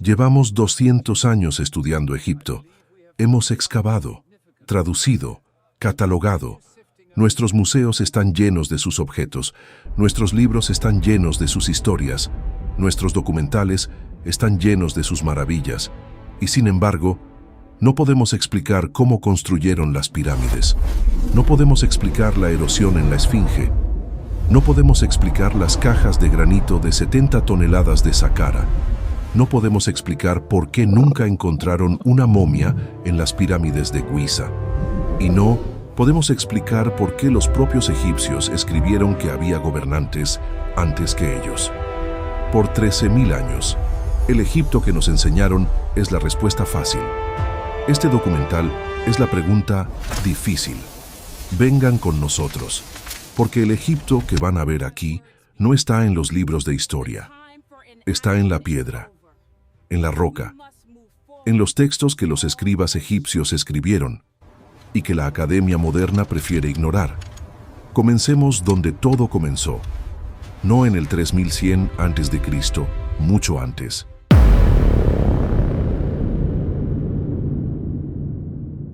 Llevamos 200 años estudiando Egipto. Hemos excavado, traducido, catalogado. Nuestros museos están llenos de sus objetos. Nuestros libros están llenos de sus historias. Nuestros documentales están llenos de sus maravillas. Y sin embargo, no podemos explicar cómo construyeron las pirámides. No podemos explicar la erosión en la Esfinge. No podemos explicar las cajas de granito de 70 toneladas de Saqqara. No podemos explicar por qué nunca encontraron una momia en las pirámides de Giza. Y no podemos explicar por qué los propios egipcios escribieron que había gobernantes antes que ellos. Por 13.000 años, el Egipto que nos enseñaron es la respuesta fácil. Este documental es la pregunta difícil. Vengan con nosotros, porque el Egipto que van a ver aquí no está en los libros de historia. Está en la piedra, en la roca, en los textos que los escribas egipcios escribieron y que la academia moderna prefiere ignorar. Comencemos donde todo comenzó, no en el 3100 a.C., mucho antes.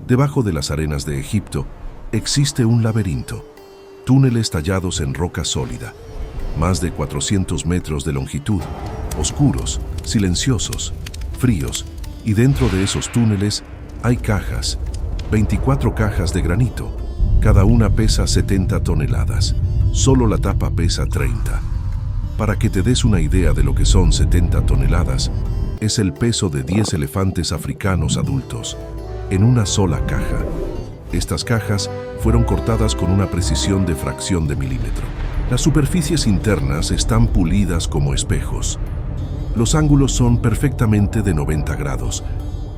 Debajo de las arenas de Egipto existe un laberinto, túneles tallados en roca sólida, más de 400 metros de longitud, oscuros, silenciosos, fríos, y dentro de esos túneles hay cajas, 24 cajas de granito. Cada una pesa 70 toneladas, solo la tapa pesa 30. Para que te des una idea de lo que son 70 toneladas, es el peso de 10 elefantes africanos adultos, en una sola caja. Estas cajas fueron cortadas con una precisión de fracción de milímetro. Las superficies internas están pulidas como espejos. Los ángulos son perfectamente de 90 grados.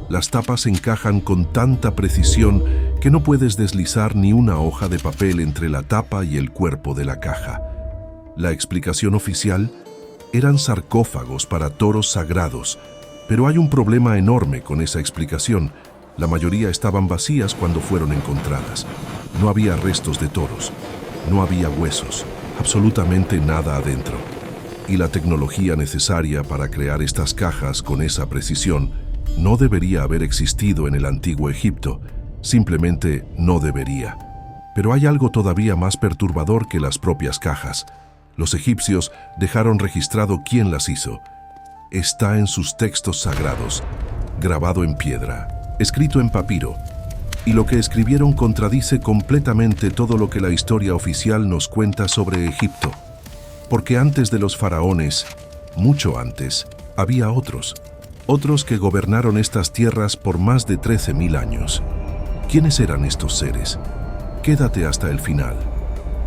Las tapas encajan con tanta precisión que no puedes deslizar ni una hoja de papel entre la tapa y el cuerpo de la caja. La explicación oficial eran sarcófagos para toros sagrados, pero hay un problema enorme con esa explicación. La mayoría estaban vacías cuando fueron encontradas. No había restos de toros, no había huesos, absolutamente nada adentro. Y la tecnología necesaria para crear estas cajas con esa precisión no debería haber existido en el antiguo Egipto, simplemente no debería. Pero hay algo todavía más perturbador que las propias cajas. Los egipcios dejaron registrado quién las hizo. Está en sus textos sagrados, grabado en piedra, escrito en papiro, y lo que escribieron contradice completamente todo lo que la historia oficial nos cuenta sobre Egipto. Porque antes de los faraones, mucho antes, había otros que gobernaron estas tierras por más de 13.000 años. ¿Quiénes eran estos seres? Quédate hasta el final,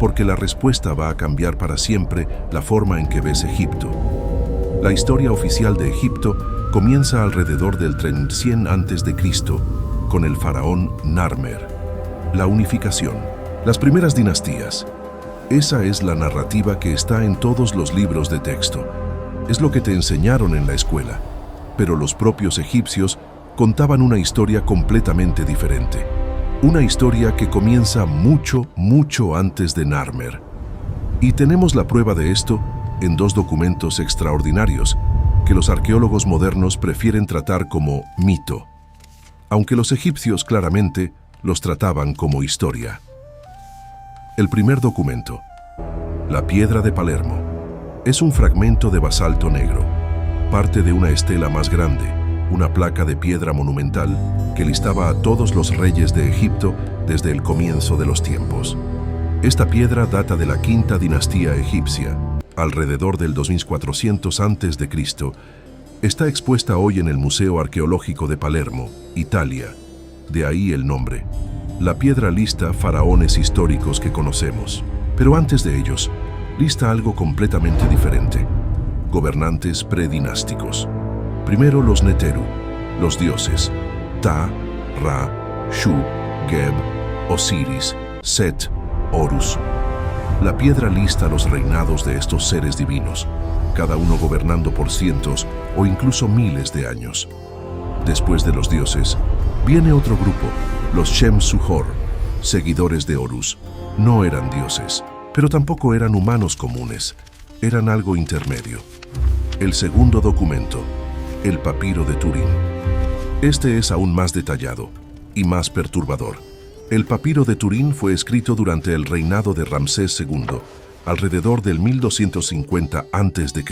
porque la respuesta va a cambiar para siempre la forma en que ves Egipto. La historia oficial de Egipto comienza alrededor del 3100 a.C. con el faraón Narmer. La unificación, las primeras dinastías. Esa es la narrativa que está en todos los libros de texto. Es lo que te enseñaron en la escuela. Pero los propios egipcios contaban una historia completamente diferente. Una historia que comienza mucho, mucho antes de Narmer. Y tenemos la prueba de esto en dos documentos extraordinarios que los arqueólogos modernos prefieren tratar como mito, aunque los egipcios claramente los trataban como historia. El primer documento, la piedra de Palermo, es un fragmento de basalto negro, parte de una estela más grande, una placa de piedra monumental que listaba a todos los reyes de Egipto desde el comienzo de los tiempos. Esta piedra data de la quinta dinastía egipcia, alrededor del 2400 a.C. Está expuesta hoy en el Museo Arqueológico de Palermo, Italia. De ahí el nombre. La piedra lista faraones históricos que conocemos. Pero antes de ellos, lista algo completamente diferente. Gobernantes predinásticos. Primero los Neteru, los dioses. Ta, Ra, Shu, Geb, Osiris, Set, Horus. La piedra lista los reinados de estos seres divinos, cada uno gobernando por cientos o incluso miles de años. Después de los dioses, viene otro grupo, los Shem-Suhor, seguidores de Horus. No eran dioses, pero tampoco eran humanos comunes, eran algo intermedio. El segundo documento, el papiro de Turín. Este es aún más detallado y más perturbador. El papiro de Turín fue escrito durante el reinado de Ramsés II, alrededor del 1250 a.C.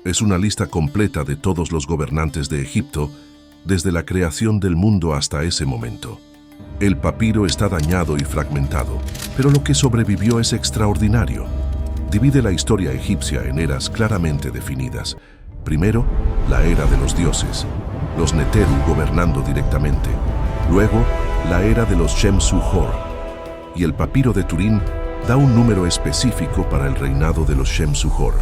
Es una lista completa de todos los gobernantes de Egipto, desde la creación del mundo hasta ese momento. El papiro está dañado y fragmentado, pero lo que sobrevivió es extraordinario. Divide la historia egipcia en eras claramente definidas. Primero, la era de los dioses, los Neteru gobernando directamente. Luego, la era de los Shem-Su-Hor. Y el papiro de Turín da un número específico para el reinado de los Shem-Su-Hor.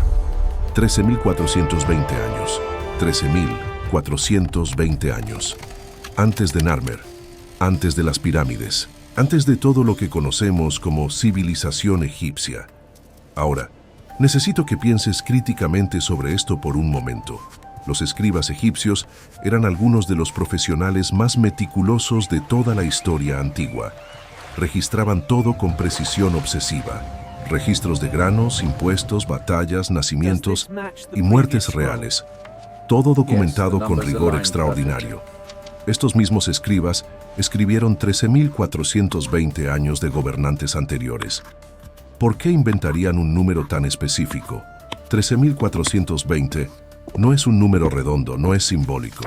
13.420 años. 13.420 años. Antes de Narmer, antes de las pirámides, antes de todo lo que conocemos como civilización egipcia. Ahora, necesito que pienses críticamente sobre esto por un momento. Los escribas egipcios eran algunos de los profesionales más meticulosos de toda la historia antigua. Registraban todo con precisión obsesiva. Registros de granos, impuestos, batallas, nacimientos y muertes reales. Todo documentado con rigor extraordinario. Estos mismos escribas escribieron 13.420 años de gobernantes anteriores. ¿Por qué inventarían un número tan específico? 13.420 no es un número redondo, no es simbólico.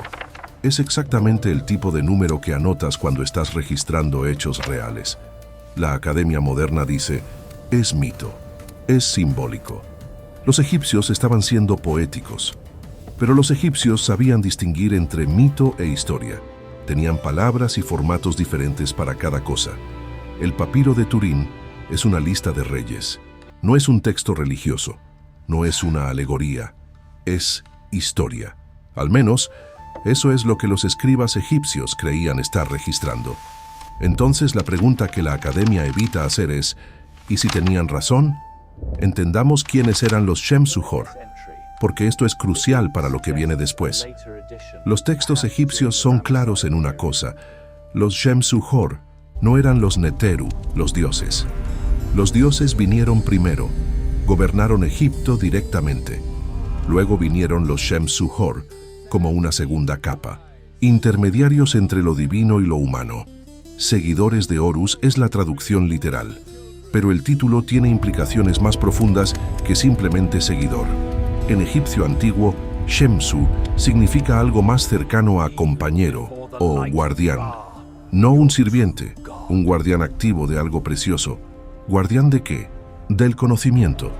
Es exactamente el tipo de número que anotas cuando estás registrando hechos reales. La Academia Moderna dice, es mito, es simbólico. Los egipcios estaban siendo poéticos, pero los egipcios sabían distinguir entre mito e historia. Tenían palabras y formatos diferentes para cada cosa. El papiro de Turín es una lista de reyes. No es un texto religioso, no es una alegoría, es historia. Al menos, eso es lo que los escribas egipcios creían estar registrando. Entonces la pregunta que la Academia evita hacer es, ¿y si tenían razón? Entendamos quiénes eran los Shem-Su-Hor, porque esto es crucial para lo que viene después. Los textos egipcios son claros en una cosa. Los Shem-Su-Hor no eran los Neteru, los dioses. Los dioses vinieron primero, gobernaron Egipto directamente. Luego vinieron los Shem-Su-Hor, como una segunda capa, intermediarios entre lo divino y lo humano. Seguidores de Horus es la traducción literal, pero el título tiene implicaciones más profundas que simplemente seguidor. En egipcio antiguo, Shemsu significa algo más cercano a compañero o guardián. No un sirviente, un guardián activo de algo precioso. ¿Guardián de qué? Del conocimiento.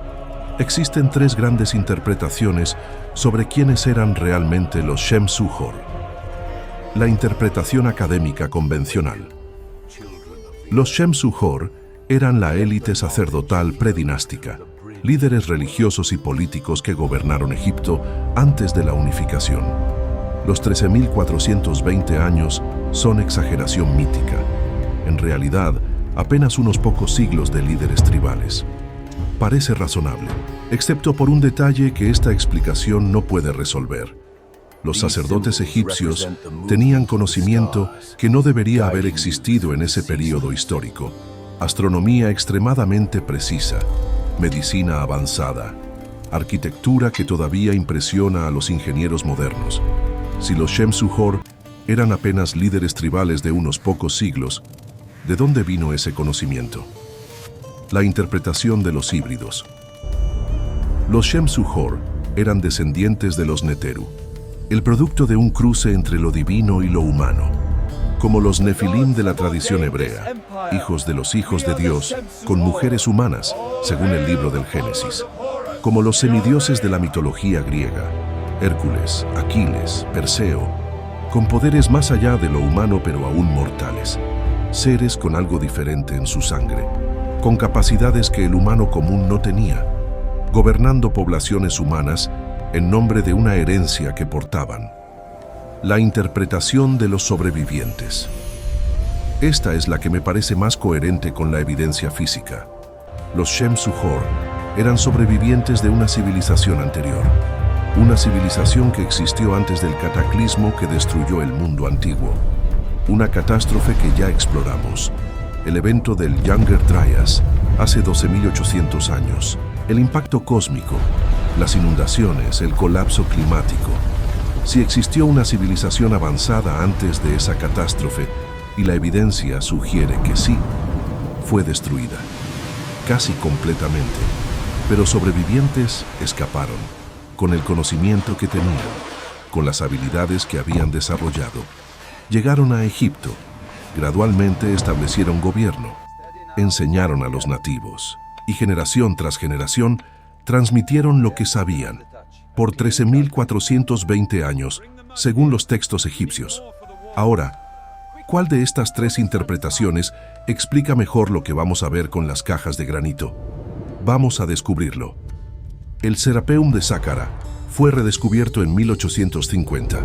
Existen tres grandes interpretaciones sobre quiénes eran realmente los Shem-Su-Hor. La interpretación académica convencional. Los Shem-Su-Hor eran la élite sacerdotal predinástica, líderes religiosos y políticos que gobernaron Egipto antes de la unificación. Los 13.420 años son exageración mítica. En realidad, apenas unos pocos siglos de líderes tribales. Parece razonable, excepto por un detalle que esta explicación no puede resolver. Los sacerdotes egipcios tenían conocimiento que no debería haber existido en ese período histórico. Astronomía extremadamente precisa, medicina avanzada, arquitectura que todavía impresiona a los ingenieros modernos. Si los Shem-Su-Hor eran apenas líderes tribales de unos pocos siglos, ¿de dónde vino ese conocimiento? La interpretación de los híbridos. Los Shem-Su-Hor eran descendientes de los Neteru, el producto de un cruce entre lo divino y lo humano, como los Nefilim de la tradición hebrea, hijos de los hijos de Dios, con mujeres humanas, según el libro del Génesis, como los semidioses de la mitología griega, Hércules, Aquiles, Perseo, con poderes más allá de lo humano pero aún mortales, seres con algo diferente en su sangre, con capacidades que el humano común no tenía, gobernando poblaciones humanas en nombre de una herencia que portaban. La interpretación de los sobrevivientes. Esta es la que me parece más coherente con la evidencia física. Los Shem-Su-Hor eran sobrevivientes de una civilización anterior, una civilización que existió antes del cataclismo que destruyó el mundo antiguo, una catástrofe que ya exploramos, el evento del Younger Dryas hace 12.800 años, el impacto cósmico, las inundaciones, el colapso climático. si existió una civilización avanzada antes de esa catástrofe, y la evidencia sugiere que sí, fue destruida, casi completamente, pero sobrevivientes escaparon, con el conocimiento que tenían, con las habilidades que habían desarrollado. Llegaron a Egipto, gradualmente establecieron gobierno, enseñaron a los nativos, y generación tras generación transmitieron lo que sabían, por 13.420 años, según los textos egipcios. Ahora, ¿cuál de estas tres interpretaciones explica mejor lo que vamos a ver con las cajas de granito? Vamos a descubrirlo. El Serapeum de Saqqara fue redescubierto en 1850.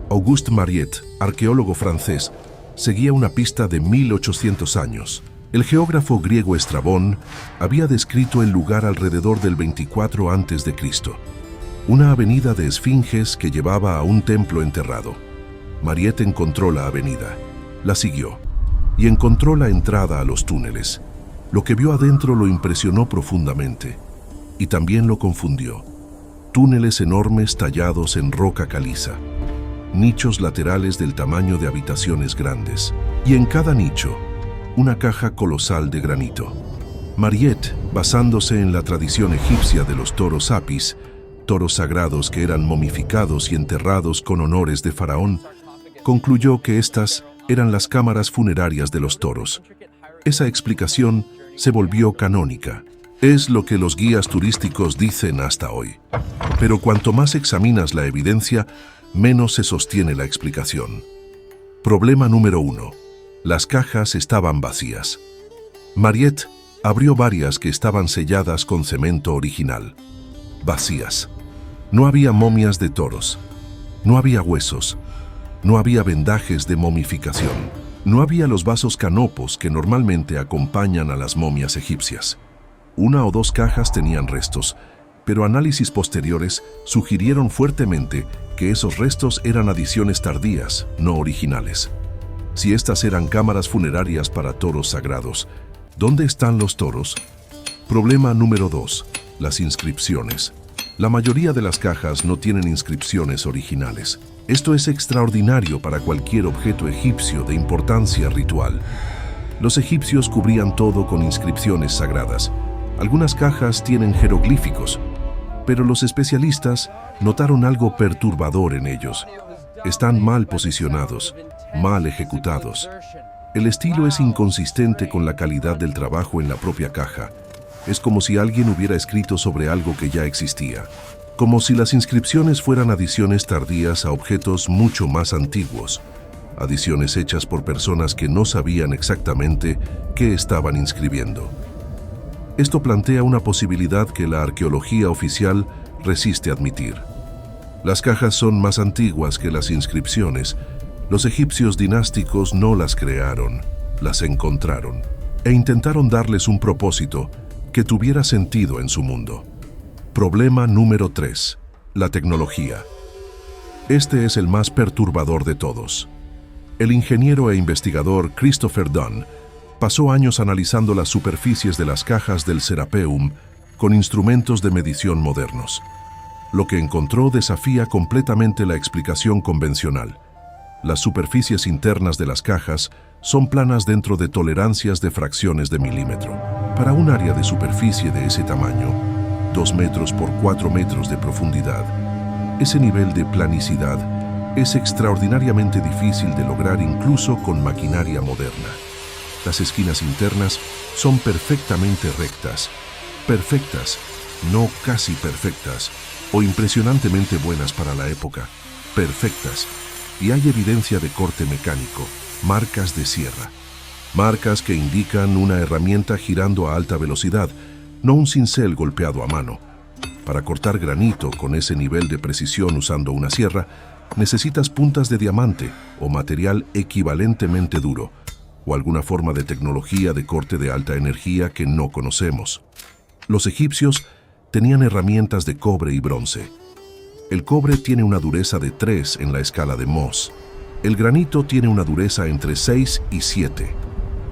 Auguste Mariette, arqueólogo francés, seguía una pista de 1800 años. El geógrafo griego Estrabón había descrito el lugar alrededor del 24 a.C., una avenida de esfinges que llevaba a un templo enterrado. Mariette encontró la avenida, la siguió y encontró la entrada a los túneles. Lo que vio adentro lo impresionó profundamente y también lo confundió. Túneles enormes tallados en roca caliza, nichos laterales del tamaño de habitaciones grandes, y en cada nicho, una caja colosal de granito. Mariette, basándose en la tradición egipcia de los toros apis, toros sagrados que eran momificados y enterrados con honores de faraón, concluyó que estas eran las cámaras funerarias de los toros. Esa explicación se volvió canónica. Es lo que los guías turísticos dicen hasta hoy. Pero cuanto más examinas la evidencia, menos se sostiene la explicación. Problema número 1. Las cajas estaban vacías. Mariette abrió varias que estaban selladas con cemento original. Vacías. No había momias de toros. No había huesos. No había vendajes de momificación. No había los vasos canopos que normalmente acompañan a las momias egipcias. Una o dos cajas tenían restos, pero análisis posteriores sugirieron fuertemente que esos restos eran adiciones tardías, no originales. Si estas eran cámaras funerarias para toros sagrados, ¿dónde están los toros? Problema número 2. Las inscripciones. La mayoría de las cajas no tienen inscripciones originales. Esto es extraordinario para cualquier objeto egipcio de importancia ritual. Los egipcios cubrían todo con inscripciones sagradas. Algunas cajas tienen jeroglíficos, pero los especialistas notaron algo perturbador en ellos. Están mal posicionados, mal ejecutados. El estilo es inconsistente con la calidad del trabajo en la propia caja. Es como si alguien hubiera escrito sobre algo que ya existía. Como si las inscripciones fueran adiciones tardías a objetos mucho más antiguos. Adiciones hechas por personas que no sabían exactamente qué estaban inscribiendo. Esto plantea una posibilidad que la arqueología oficial resiste admitir. Las cajas son más antiguas que las inscripciones. Los egipcios dinásticos no las crearon, las encontraron e intentaron darles un propósito que tuviera sentido en su mundo. Problema número 3. La tecnología. Este es el más perturbador de todos. El ingeniero e investigador Christopher Dunn pasó años analizando las superficies de las cajas del Serapeum con instrumentos de medición modernos. Lo que encontró desafía completamente la explicación convencional. Las superficies internas de las cajas son planas dentro de tolerancias de fracciones de milímetro. Para un área de superficie de ese tamaño, 2 metros por 4 metros de profundidad, ese nivel de planicidad es extraordinariamente difícil de lograr incluso con maquinaria moderna. Las esquinas internas son perfectamente rectas, perfectas, no casi perfectas, o impresionantemente buenas para la época, perfectas, y hay evidencia de corte mecánico, marcas de sierra, marcas que indican una herramienta girando a alta velocidad, no un cincel golpeado a mano. Para cortar granito con ese nivel de precisión usando una sierra, necesitas puntas de diamante o material equivalentemente duro, o alguna forma de tecnología de corte de alta energía que no conocemos. Los egipcios tenían herramientas de cobre y bronce. El cobre tiene una dureza de 3 en la escala de Mohs. El granito tiene una dureza entre 6 y 7.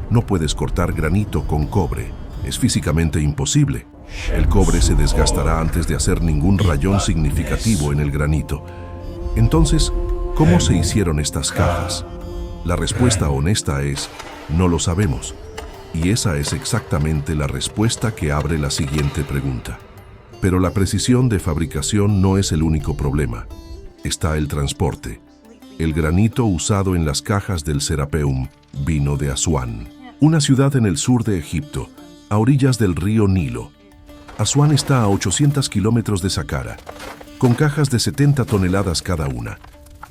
No puedes cortar granito con cobre. Es físicamente imposible. El cobre se desgastará antes de hacer ningún rayón significativo en el granito. Entonces, ¿cómo se hicieron estas cajas? La respuesta honesta es, no lo sabemos. Y esa es exactamente la respuesta que abre la siguiente pregunta. Pero la precisión de fabricación no es el único problema. Está el transporte. El granito usado en las cajas del Serapeum vino de Asuán, una ciudad en el sur de Egipto, a orillas del río Nilo. Asuán está a 800 kilómetros de Saqqara, con cajas de 70 toneladas cada una.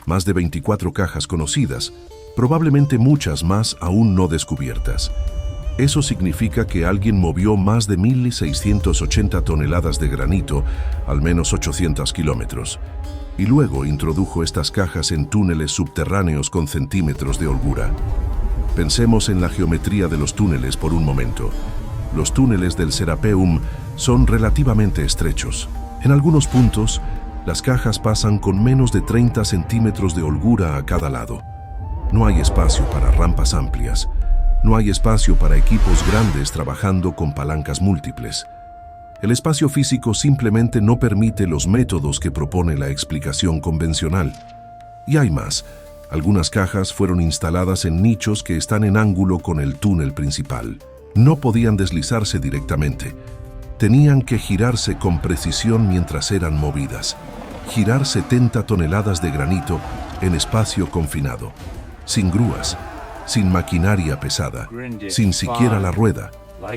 Más de 24 cajas conocidas, probablemente muchas más aún no descubiertas. Eso significa que alguien movió más de 1.680 toneladas de granito, al menos 800 kilómetros, y luego introdujo estas cajas en túneles subterráneos con centímetros de holgura. Pensemos en la geometría de los túneles por un momento. Los túneles del Serapeum son relativamente estrechos. En algunos puntos, las cajas pasan con menos de 30 centímetros de holgura a cada lado. No hay espacio para rampas amplias. No hay espacio para equipos grandes trabajando con palancas múltiples. El espacio físico simplemente no permite los métodos que propone la explicación convencional. Y hay más. Algunas cajas fueron instaladas en nichos que están en ángulo con el túnel principal. No podían deslizarse directamente. Tenían que girarse con precisión mientras eran movidas. Girar 70 toneladas de granito en espacio confinado. Sin grúas, sin maquinaria pesada, sin siquiera la rueda,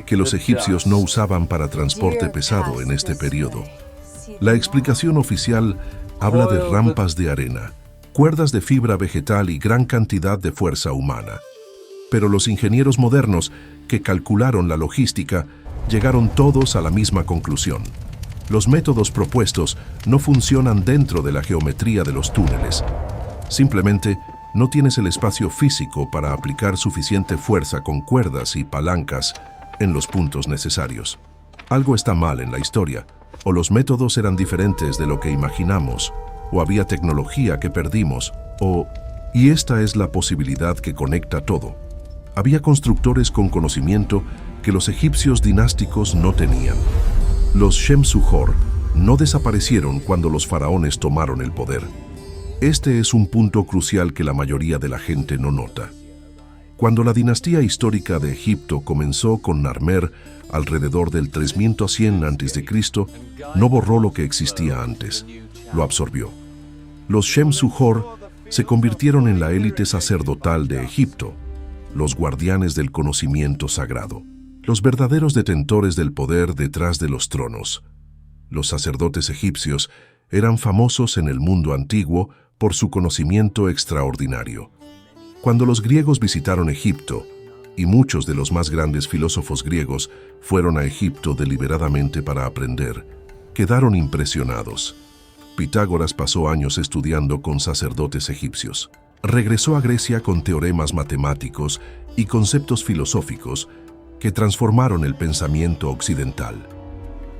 que los egipcios no usaban para transporte pesado en este periodo. La explicación oficial habla de rampas de arena, cuerdas de fibra vegetal y gran cantidad de fuerza humana. Pero los ingenieros modernos que calcularon la logística llegaron todos a la misma conclusión. Los métodos propuestos no funcionan dentro de la geometría de los túneles. Simplemente no tienes el espacio físico para aplicar suficiente fuerza con cuerdas y palancas en los puntos necesarios. Algo está mal en la historia, o los métodos eran diferentes de lo que imaginamos, o había tecnología que perdimos, y esta es la posibilidad que conecta todo. Había constructores con conocimiento que los egipcios dinásticos no tenían. Los Shemsu-Hor no desaparecieron cuando los faraones tomaron el poder. Este es un punto crucial que la mayoría de la gente no nota. Cuando la dinastía histórica de Egipto comenzó con Narmer alrededor del 3100 a.C., no borró lo que existía antes, lo absorbió. Los Shemsu-Hor se convirtieron en la élite sacerdotal de Egipto, los guardianes del conocimiento sagrado, los verdaderos detentores del poder detrás de los tronos. Los sacerdotes egipcios eran famosos en el mundo antiguo por su conocimiento extraordinario. Cuando los griegos visitaron Egipto, y muchos de los más grandes filósofos griegos fueron a Egipto deliberadamente para aprender, quedaron impresionados. Pitágoras pasó años estudiando con sacerdotes egipcios. Regresó a Grecia con teoremas matemáticos y conceptos filosóficos que transformaron el pensamiento occidental.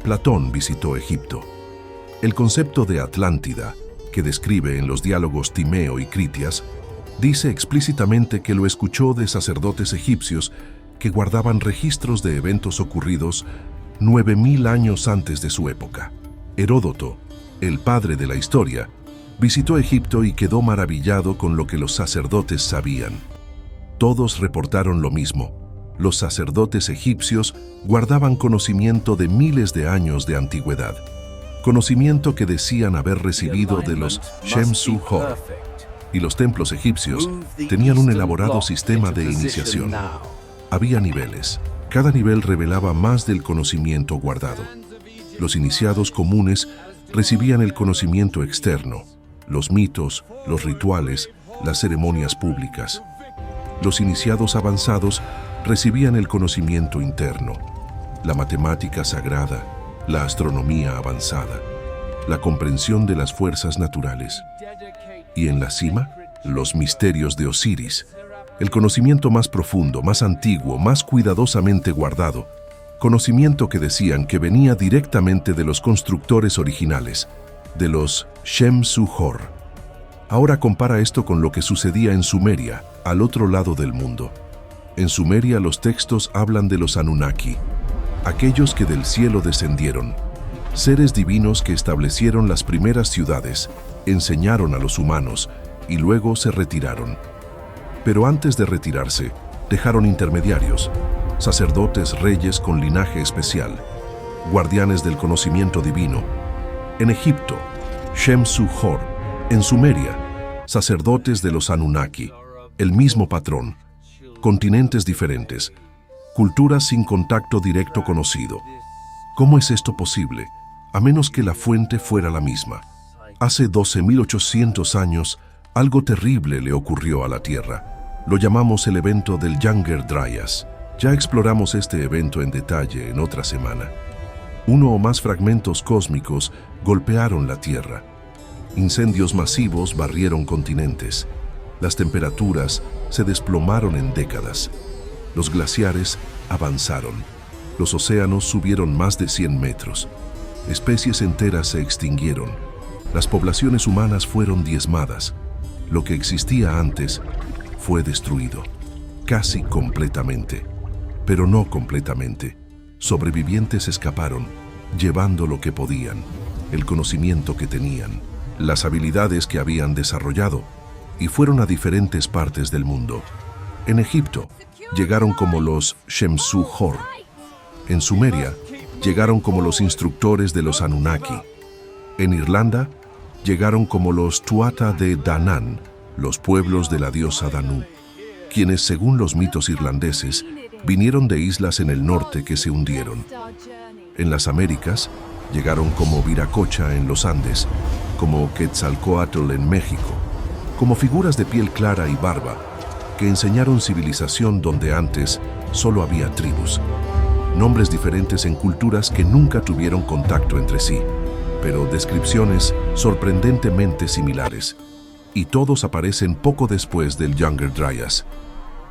Platón visitó Egipto. El concepto de Atlántida, que describe en los diálogos Timeo y Critias, dice explícitamente que lo escuchó de sacerdotes egipcios que guardaban registros de eventos ocurridos 9000 años antes de su época. Heródoto, el padre de la historia, visitó Egipto y quedó maravillado con lo que los sacerdotes sabían. Todos reportaron lo mismo. Los sacerdotes egipcios guardaban conocimiento de miles de años de antigüedad, conocimiento que decían haber recibido de los Shemsu-Hor. Y los templos egipcios tenían un elaborado sistema de iniciación. Había niveles. Cada nivel revelaba más del conocimiento guardado. Los iniciados comunes recibían el conocimiento externo, los mitos, los rituales, las ceremonias públicas. Los iniciados avanzados recibían el conocimiento interno, la matemática sagrada, la astronomía avanzada, la comprensión de las fuerzas naturales. Y en la cima, los misterios de Osiris, el conocimiento más profundo, más antiguo, más cuidadosamente guardado, conocimiento que decían que venía directamente de los constructores originales, de los Shemsu-Hor. Ahora compara esto con lo que sucedía en Sumeria, al otro lado del mundo. En Sumeria los textos hablan de los Anunnaki, aquellos que del cielo descendieron, seres divinos que establecieron las primeras ciudades, enseñaron a los humanos y luego se retiraron. Pero antes de retirarse, dejaron intermediarios, sacerdotes reyes con linaje especial, guardianes del conocimiento divino. En Egipto, Shem-Su-Hor. En Sumeria, sacerdotes de los Anunnaki, el mismo patrón. Continentes diferentes, culturas sin contacto directo conocido. ¿Cómo es esto posible, a menos que la fuente fuera la misma? Hace 12.800 años, algo terrible le ocurrió a la Tierra. Lo llamamos el evento del Younger Dryas. Ya exploramos este evento en detalle en otra semana. Uno o más fragmentos cósmicos golpearon la Tierra. Incendios masivos barrieron continentes. Las temperaturas se desplomaron en décadas. Los glaciares avanzaron. Los océanos subieron más de 100 metros. Especies enteras se extinguieron. Las poblaciones humanas fueron diezmadas. Lo que existía antes fue destruido, casi completamente, pero no completamente. Sobrevivientes escaparon, llevando lo que podían, el conocimiento que tenían, las habilidades que habían desarrollado, y fueron a diferentes partes del mundo. En Egipto, llegaron como los Shem-Su-Hor. En Sumeria, llegaron como los instructores de los Anunnaki. En Irlanda, llegaron como los Tuatha de Danann, los pueblos de la diosa Danu, quienes, según los mitos irlandeses, vinieron de islas en el norte que se hundieron. En las Américas, llegaron como Viracocha en los Andes, como Quetzalcóatl en México, como figuras de piel clara y barba, que enseñaron civilización donde antes solo había tribus. Nombres diferentes en culturas que nunca tuvieron contacto entre sí, pero descripciones sorprendentemente similares. Y todos aparecen poco después del Younger Dryas.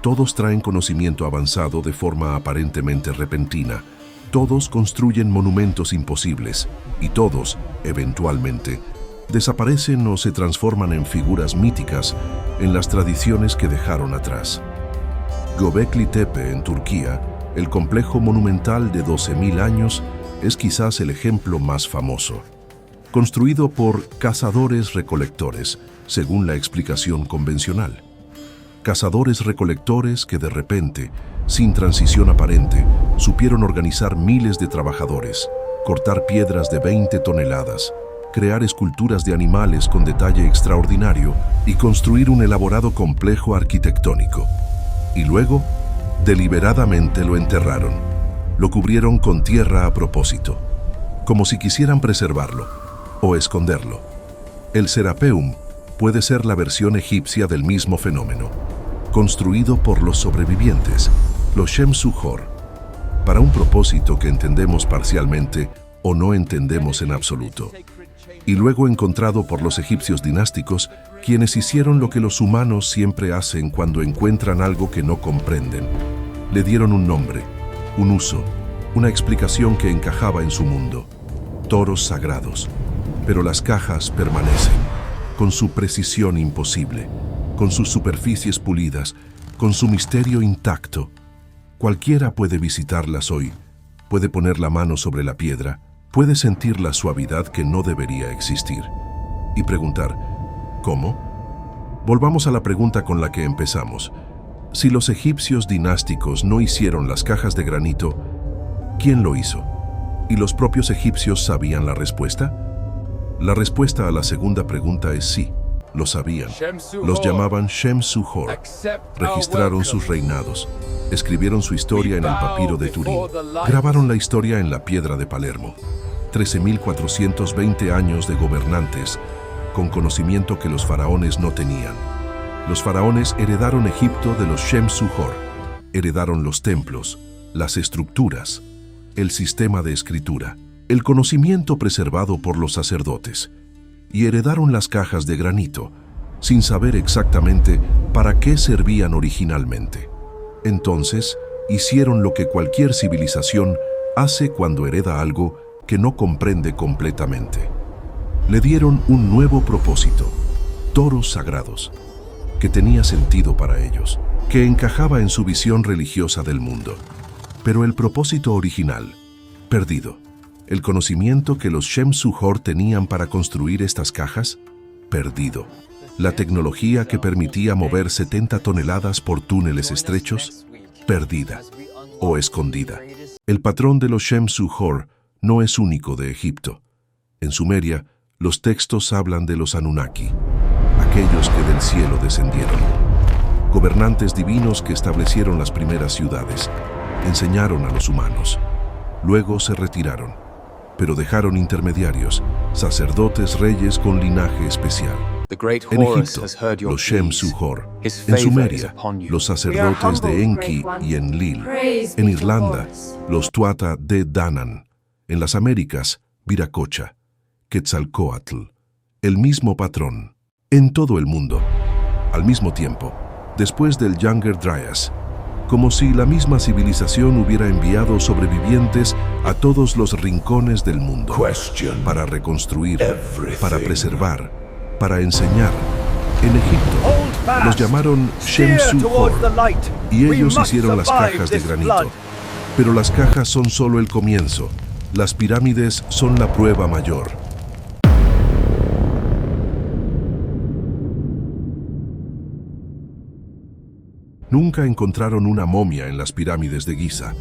Todos traen conocimiento avanzado de forma aparentemente repentina. Todos construyen monumentos imposibles. Y todos, eventualmente, desaparecen o se transforman en figuras míticas en las tradiciones que dejaron atrás. Göbekli Tepe, en Turquía, el complejo monumental de 12.000 años, es quizás el ejemplo más famoso. Construido por cazadores-recolectores, según la explicación convencional. Cazadores-recolectores que de repente, sin transición aparente, supieron organizar miles de trabajadores, cortar piedras de 20 toneladas, crear esculturas de animales con detalle extraordinario y construir un elaborado complejo arquitectónico. Y luego, deliberadamente lo enterraron. Lo cubrieron con tierra a propósito, como si quisieran preservarlo o esconderlo. El Serapeum puede ser la versión egipcia del mismo fenómeno, construido por los sobrevivientes, los Shem-Su-Hor, para un propósito que entendemos parcialmente o no entendemos en absoluto, y luego encontrado por los egipcios dinásticos, quienes hicieron lo que los humanos siempre hacen cuando encuentran algo que no comprenden. Le dieron un nombre, un uso, una explicación que encajaba en su mundo. Toros sagrados. Pero las cajas permanecen, con su precisión imposible, con sus superficies pulidas, con su misterio intacto. Cualquiera puede visitarlas hoy, puede poner la mano sobre la piedra, puede sentir la suavidad que no debería existir. Y preguntar, ¿cómo? Volvamos a la pregunta con la que empezamos. Si los egipcios dinásticos no hicieron las cajas de granito, ¿quién lo hizo? ¿Y los propios egipcios sabían la respuesta? La respuesta a la segunda pregunta es sí, lo sabían. Los llamaban Shem-Su-Hor. Registraron sus reinados, escribieron su historia en el papiro de Turín, grabaron la historia en la piedra de Palermo. 13.420 años de gobernantes, con conocimiento que los faraones no tenían. Los faraones heredaron Egipto de los Shem-Su-Hor, heredaron los templos, las estructuras, el sistema de escritura, el conocimiento preservado por los sacerdotes, y heredaron las cajas de granito, sin saber exactamente para qué servían originalmente. Entonces, hicieron lo que cualquier civilización hace cuando hereda algo que no comprende completamente. Le dieron un nuevo propósito, toros sagrados, que tenía sentido para ellos, que encajaba en su visión religiosa del mundo. Pero el propósito original, perdido. El conocimiento que los Shem-Su-Hor tenían para construir estas cajas, perdido. La tecnología que permitía mover 70 toneladas por túneles estrechos, perdida o escondida. El patrón de los Shem-Su-Hor no es único de Egipto. En Sumeria, los textos hablan de los Anunnaki, aquellos que del cielo descendieron. Gobernantes divinos que establecieron las primeras ciudades, enseñaron a los humanos. Luego se retiraron, pero dejaron intermediarios, sacerdotes reyes con linaje especial. En Egipto, los Shem-Su-Hor. En Sumeria, los sacerdotes de Enki y Enlil. En Irlanda, los Tuatha de Danann. En las Américas, Viracocha, Quetzalcóatl. El mismo patrón. En todo el mundo. Al mismo tiempo, después del Younger Dryas, como si la misma civilización hubiera enviado sobrevivientes a todos los rincones del mundo para reconstruir, para preservar, para enseñar. En Egipto los llamaron Shem-Su-Hor y ellos hicieron las cajas de granito. Pero las cajas son solo el comienzo. Las pirámides son la prueba mayor. Nunca encontraron una momia en las pirámides de Giza.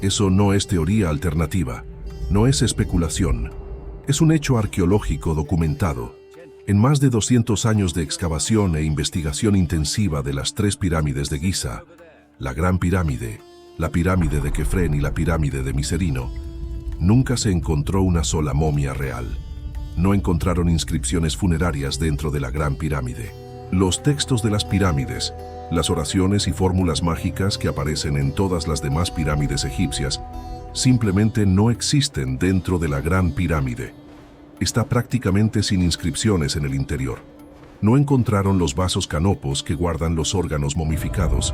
Eso no es teoría alternativa, no es especulación. Es un hecho arqueológico documentado. En más de 200 años de excavación e investigación intensiva de las 3 pirámides de Giza, la Gran Pirámide, la Pirámide de Kefren y la Pirámide de Micerino, nunca se encontró una sola momia real. No encontraron inscripciones funerarias dentro de la Gran Pirámide. Los textos de las pirámides, las oraciones y fórmulas mágicas que aparecen en todas las demás pirámides egipcias, simplemente no existen dentro de la Gran Pirámide. Está prácticamente sin inscripciones en el interior. No encontraron los vasos canopos que guardan los órganos momificados.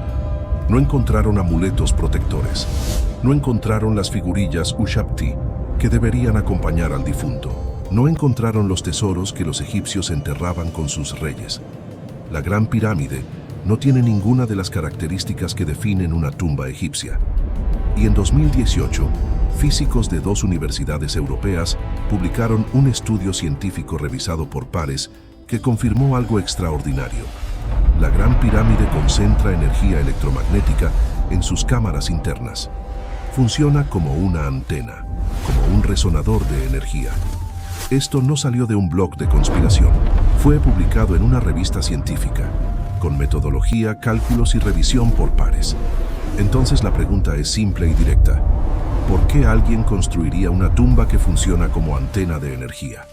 No encontraron amuletos protectores. No encontraron las figurillas Ushabti que deberían acompañar al difunto. No encontraron los tesoros que los egipcios enterraban con sus reyes. La Gran Pirámide no tiene ninguna de las características que definen una tumba egipcia. Y en 2018, físicos de 2 universidades europeas publicaron un estudio científico revisado por pares que confirmó algo extraordinario. La Gran Pirámide concentra energía electromagnética en sus cámaras internas. Funciona como una antena, como un resonador de energía. Esto no salió de un blog de conspiración. Fue publicado en una revista científica, con metodología, cálculos y revisión por pares. Entonces la pregunta es simple y directa. ¿Por qué alguien construiría una tumba que funciona como antena de energía?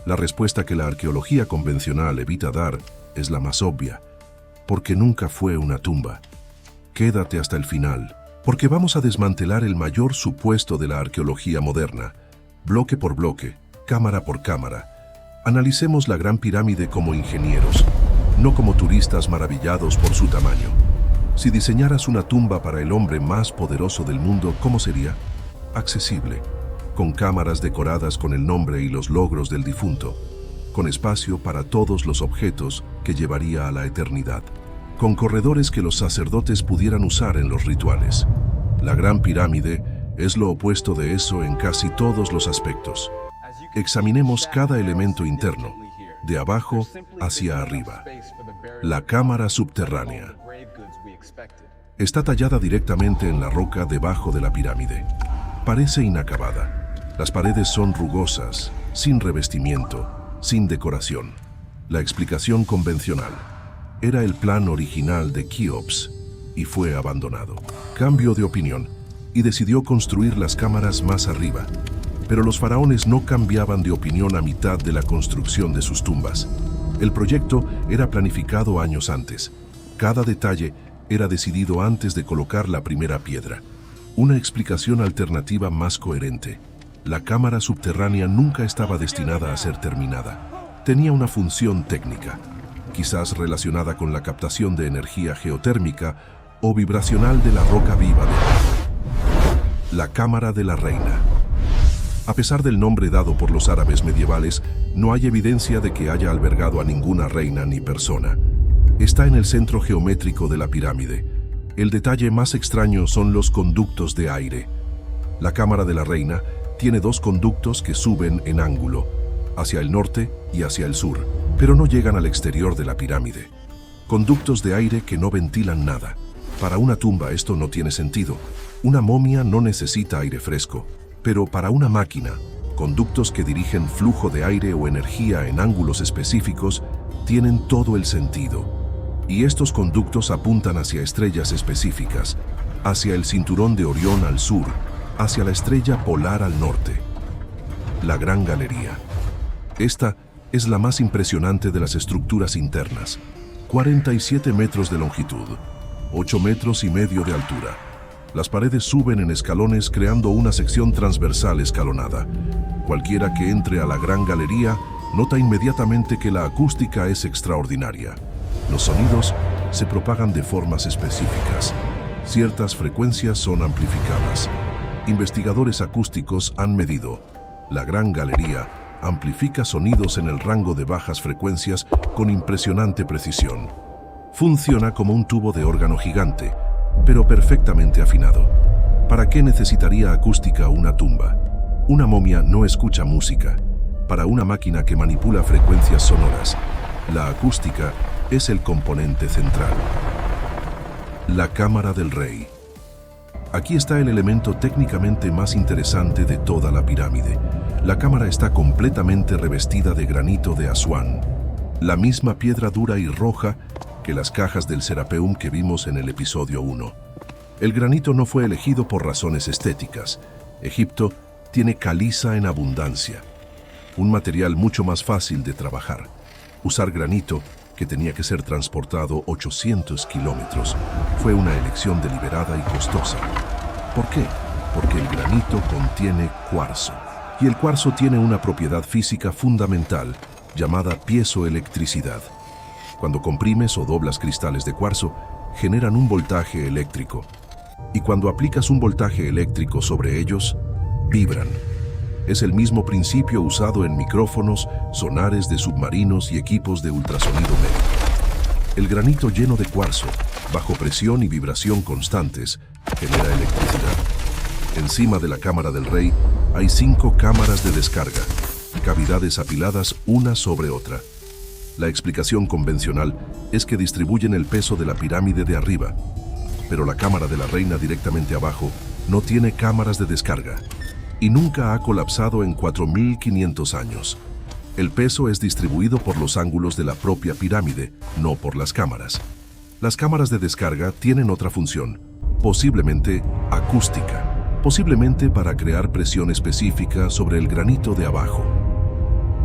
La respuesta que la arqueología convencional evita dar es la más obvia. Porque nunca fue una tumba. Quédate hasta el final, porque vamos a desmantelar el mayor supuesto de la arqueología moderna, bloque por bloque, cámara por cámara. Analicemos la Gran Pirámide como ingenieros, no como turistas maravillados por su tamaño. Si diseñaras una tumba para el hombre más poderoso del mundo, ¿cómo sería? Accesible, con cámaras decoradas con el nombre y los logros del difunto, con espacio para todos los objetos que llevaría a la eternidad, con corredores que los sacerdotes pudieran usar en los rituales. La Gran Pirámide es lo opuesto de eso en casi todos los aspectos. Examinemos cada elemento interno, de abajo hacia arriba. La cámara subterránea. Está tallada directamente en la roca debajo de la pirámide. Parece inacabada. Las paredes son rugosas, sin revestimiento, sin decoración. La explicación convencional. Era el plan original de Keops y fue abandonado. Cambió de opinión y decidió construir las cámaras más arriba. Pero los faraones no cambiaban de opinión a mitad de la construcción de sus tumbas. El proyecto era planificado años antes. Cada detalle era decidido antes de colocar la primera piedra. Una explicación alternativa más coherente. La cámara subterránea nunca estaba destinada a ser terminada. Tenía una función técnica, quizás relacionada con la captación de energía geotérmica o vibracional de la roca viva de la Cámara de la Reina. A pesar del nombre dado por los árabes medievales, no hay evidencia de que haya albergado a ninguna reina ni persona. Está en el centro geométrico de la pirámide. El detalle más extraño son los conductos de aire. La Cámara de la Reina tiene 2 conductos que suben en ángulo. hacia el norte y hacia el sur, pero no llegan al exterior de la pirámide. Conductos de aire que no ventilan nada. Para una tumba esto no tiene sentido. Una momia no necesita aire fresco, pero para una máquina, conductos que dirigen flujo de aire o energía en ángulos específicos tienen todo el sentido. Y estos conductos apuntan hacia estrellas específicas, hacia el cinturón de Orión al sur, hacia la estrella polar al norte. La Gran Galería. Esta es la más impresionante de las estructuras internas. 47 metros de longitud, 8 metros y medio de altura. Las paredes suben en escalones creando una sección transversal escalonada. Cualquiera que entre a la Gran Galería nota inmediatamente que la acústica es extraordinaria. Los sonidos se propagan de formas específicas. Ciertas frecuencias son amplificadas. Investigadores acústicos han medido. La Gran Galería amplifica sonidos en el rango de bajas frecuencias con impresionante precisión. Funciona como un tubo de órgano gigante, pero perfectamente afinado. ¿Para qué necesitaría acústica una tumba? Una momia no escucha música. Para una máquina que manipula frecuencias sonoras, la acústica es el componente central. La cámara del rey. Aquí está el elemento técnicamente más interesante de toda la pirámide. La cámara está completamente revestida de granito de Asuán, la misma piedra dura y roja que las cajas del Serapeum que vimos en el episodio 1. El granito no fue elegido por razones estéticas. Egipto tiene caliza en abundancia, un material mucho más fácil de trabajar. Usar granito, que tenía que ser transportado 800 kilómetros, fue una elección deliberada y costosa. ¿Por qué? Porque el granito contiene cuarzo. Y el cuarzo tiene una propiedad física fundamental llamada piezoelectricidad. Cuando comprimes o doblas cristales de cuarzo, generan un voltaje eléctrico. Y cuando aplicas un voltaje eléctrico sobre ellos, vibran. Es el mismo principio usado en micrófonos, sonares de submarinos y equipos de ultrasonido médico. El granito lleno de cuarzo, bajo presión y vibración constantes, genera electricidad. Encima de la cámara del rey hay 5 cámaras de descarga, cavidades apiladas una sobre otra. La explicación convencional es que distribuyen el peso de la pirámide de arriba, pero la cámara de la reina directamente abajo no tiene cámaras de descarga y nunca ha colapsado en 4.500 años. El peso es distribuido por los ángulos de la propia pirámide, no por las cámaras. Las cámaras de descarga tienen otra función, posiblemente acústica, posiblemente para crear presión específica sobre el granito de abajo.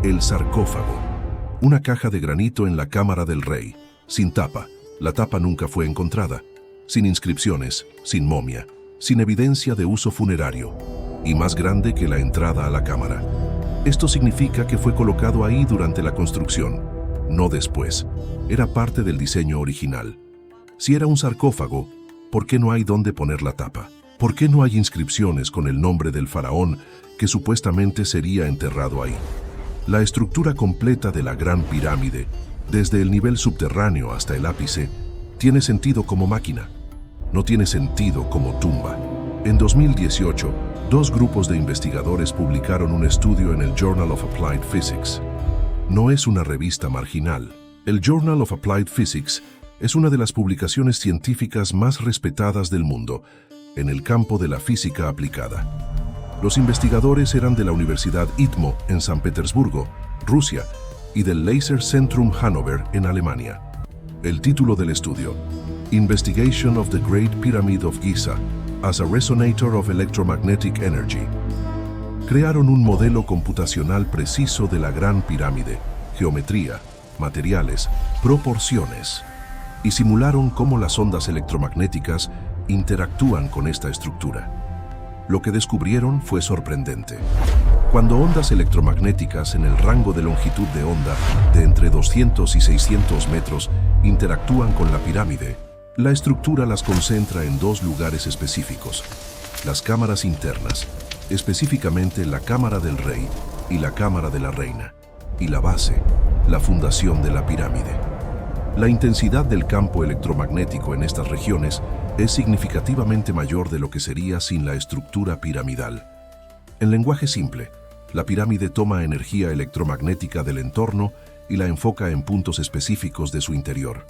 El sarcófago. Una caja de granito en la cámara del rey, sin tapa. La tapa nunca fue encontrada. Sin inscripciones, sin momia, sin evidencia de uso funerario, y más grande que la entrada a la cámara. Esto significa que fue colocado ahí durante la construcción, no después. Era parte del diseño original. Si era un sarcófago, ¿por qué no hay dónde poner la tapa? ¿Por qué no hay inscripciones con el nombre del faraón que supuestamente sería enterrado ahí? La estructura completa de la Gran Pirámide, desde el nivel subterráneo hasta el ápice, tiene sentido como máquina. No tiene sentido como tumba. En 2018, 2 grupos de investigadores publicaron un estudio en el Journal of Applied Physics. No es una revista marginal. El Journal of Applied Physics es una de las publicaciones científicas más respetadas del mundo en el campo de la física aplicada. Los investigadores eran de la Universidad ITMO en San Petersburgo, Rusia, y del Laserzentrum Hannover en Alemania. El título del estudio: Investigation of the Great Pyramid of Giza as a Resonator of Electromagnetic Energy. Crearon un modelo computacional preciso de la Gran Pirámide, geometría, materiales, proporciones, y simularon cómo las ondas electromagnéticas interactúan con esta estructura. Lo que descubrieron fue sorprendente. Cuando ondas electromagnéticas en el rango de longitud de onda de entre 200 y 600 metros interactúan con la pirámide, la estructura las concentra en 2 lugares específicos: las cámaras internas, específicamente la cámara del rey y la cámara de la reina, y la base, la fundación de la pirámide. La intensidad del campo electromagnético en estas regiones es significativamente mayor de lo que sería sin la estructura piramidal. En lenguaje simple, La pirámide toma energía electromagnética del entorno y la enfoca en puntos específicos de su interior.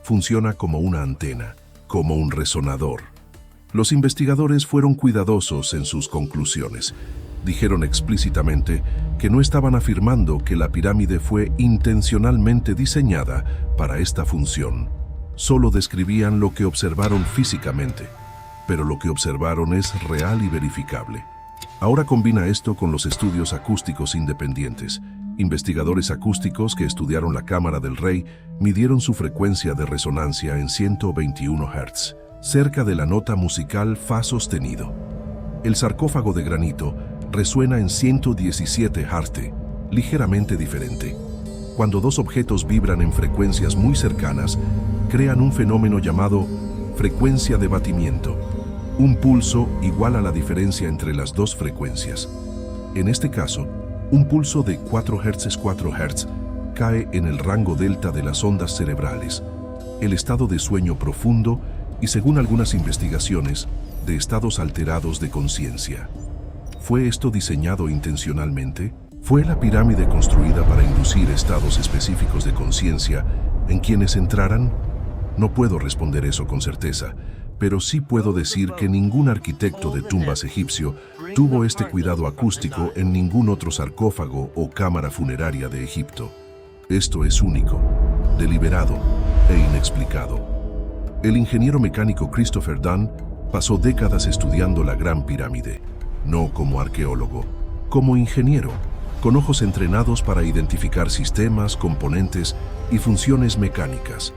Funciona como una antena, como un resonador. Los investigadores fueron cuidadosos en sus conclusiones. Dijeron explícitamente que no estaban afirmando que la pirámide fue intencionalmente diseñada para esta función. Solo describían lo que observaron físicamente, pero lo que observaron es real y verificable. Ahora combina esto con los estudios acústicos independientes. Investigadores acústicos que estudiaron la Cámara del Rey midieron su frecuencia de resonancia en 121 Hz, cerca de la nota musical Fa sostenido. El sarcófago de granito resuena en 117 Hz, ligeramente diferente. Cuando dos objetos vibran en frecuencias muy cercanas, crean un fenómeno llamado frecuencia de batimiento, un pulso igual a la diferencia entre las dos frecuencias. En este caso, un pulso de 4 Hz cae en el rango delta de las ondas cerebrales, el estado de sueño profundo y, según algunas investigaciones, de estados alterados de conciencia. ¿Fue esto diseñado intencionalmente? ¿Fue la pirámide construida para inducir estados específicos de conciencia en quienes entraran? No puedo responder eso con certeza, pero sí puedo decir que ningún arquitecto de tumbas egipcio tuvo este cuidado acústico en ningún otro sarcófago o cámara funeraria de Egipto. Esto es único, deliberado e inexplicado. El ingeniero mecánico Christopher Dunn pasó décadas estudiando la Gran Pirámide, no como arqueólogo, como ingeniero, con ojos entrenados para identificar sistemas, componentes y funciones mecánicas.